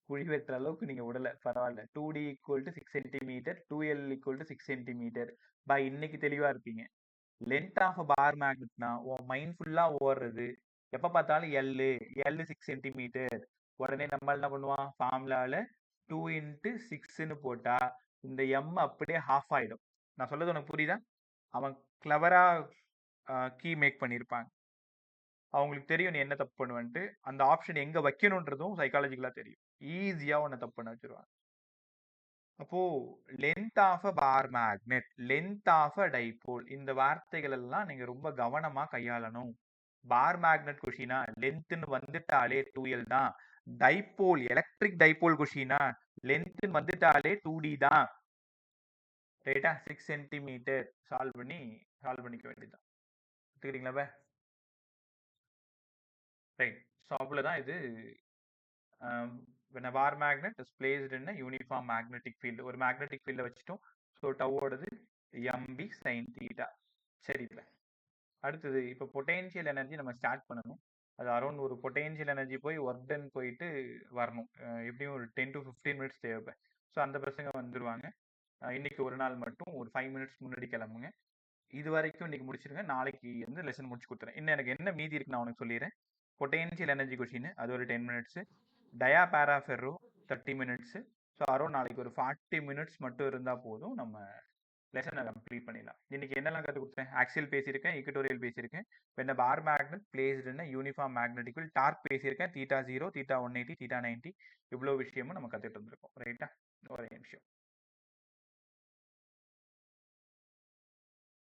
குழி வெட்டுற அளவுக்கு நீங்க விடல, பரவாயில்ல. 2D equal to 6 centimetre, 2L equal to 6 centimetre. இன்னைக்கு தெளிவா இருப்பீங்க. லென்த் ஆஃப் பார் மேக்னெட்னா உன் மைண்ட் ஃபுல்லா ஓடுறது எப்ப பார்த்தாலும் எல் 6 சென்டிமீட்டர். உடனே நம்ம என்ன பண்ணுவான், ஃபார்முலால 2 இன்ட்டு 6ன்னு போட்டா இந்த எம் அப்படியே ஹாஃப் ஆயிடும். நான் சொல்றது உனக்கு புரியுதா? அவன் கிளவரா கீ மேக் பண்ணியிருப்பாங்க. அவங்களுக்கு தெரியும் நீ என்ன தப்பு பண்ணுவன்ட்டு. அந்த ஆப்ஷன் எங்க வைக்கணுன்றதும் சைக்காலஜிக்கலா தெரியும். ஈஸியா உன்னை தப்பு பண்ண வச்சிருவாங்க. அப்போ length of a bar magnet, length of a dipole, இந்த வார்த்தைகள் எல்லாம் நீங்க ரொம்ப கவனமா கையாளணும். பார் மேக்னெட் கொஷினா லென்த்னு வந்துட்டாலே 2L தான். டைபோல் எலக்ட்ரிக் டைபோல் கொஷினா லென்த்னு வந்துட்டாலே 2D தான். ரைட்டா? 6 சென்டிமீட்டர் சால்வ் பண்ணிக்க வேண்டியதுதான். எடுத்துக்கிறீங்களா? ரைட். ஸோ அவ்வளோதான் இது. when a bar magnet is placed in a uniform magnetic field, ஒரு magnetic field வச்சுட்டோம். ஸோ டவோடது mb sin theta. சரி, அடுத்தது இப்போ பொட்டென்ஷியல் எனர்ஜி நம்ம ஸ்டார்ட் பண்ணணும். அது அரௌண்ட் ஒரு பொட்டென்ஷியல் எனர்ஜி போய் ஒர்க் டன் போயிட்டு வரணும். எப்படியும் ஒரு 10 to 15 மினிட்ஸ் தேவைப்படும். ஸோ அந்த பசங்க வந்துடுவாங்க. இன்னைக்கு ஒரு நாள் மட்டும் ஒரு 5 மினிட்ஸ் முன்னாடி கிளம்புங்க. இது வரைக்கும் இன்னைக்கு முடிச்சிருங்க. நாளைக்கு வந்து லெசன் முடிச்சு கொடுத்துறேன். இன்னும் எனக்கு என்ன மீதி இருக்கு நான் உனக்கு சொல்லிடுறேன். பொட்டென்ஷியல் எனர்ஜி கொஷின் அது ஒரு 10 மினிட்ஸ், டயா பேராஃபெர்ரோ 30 மினிட்ஸ். ஸோ அரௌண்ட் நாளைக்கு ஒரு 40 மினிட்ஸ் மட்டும் இருந்தால் போதும், நம்ம லெசனை கம்ப்ளீட் பண்ணிடலாம். இன்னைக்கு என்னெல்லாம் கற்றுக் கொடுத்தேன்? ஆக்சியல் பேசியிருக்கேன், ஈக்குட்டோரியல் பேசியிருக்கேன், when a bar magnet placed in a uniform magnetic field, torque பேசியிருக்கேன், θ0, θ180, θ90, இவ்வளோ விஷயமும் நம்ம கற்றுட்டு இருந்திருக்கோம். ரைட்டா? ஒரே நிமிஷம்.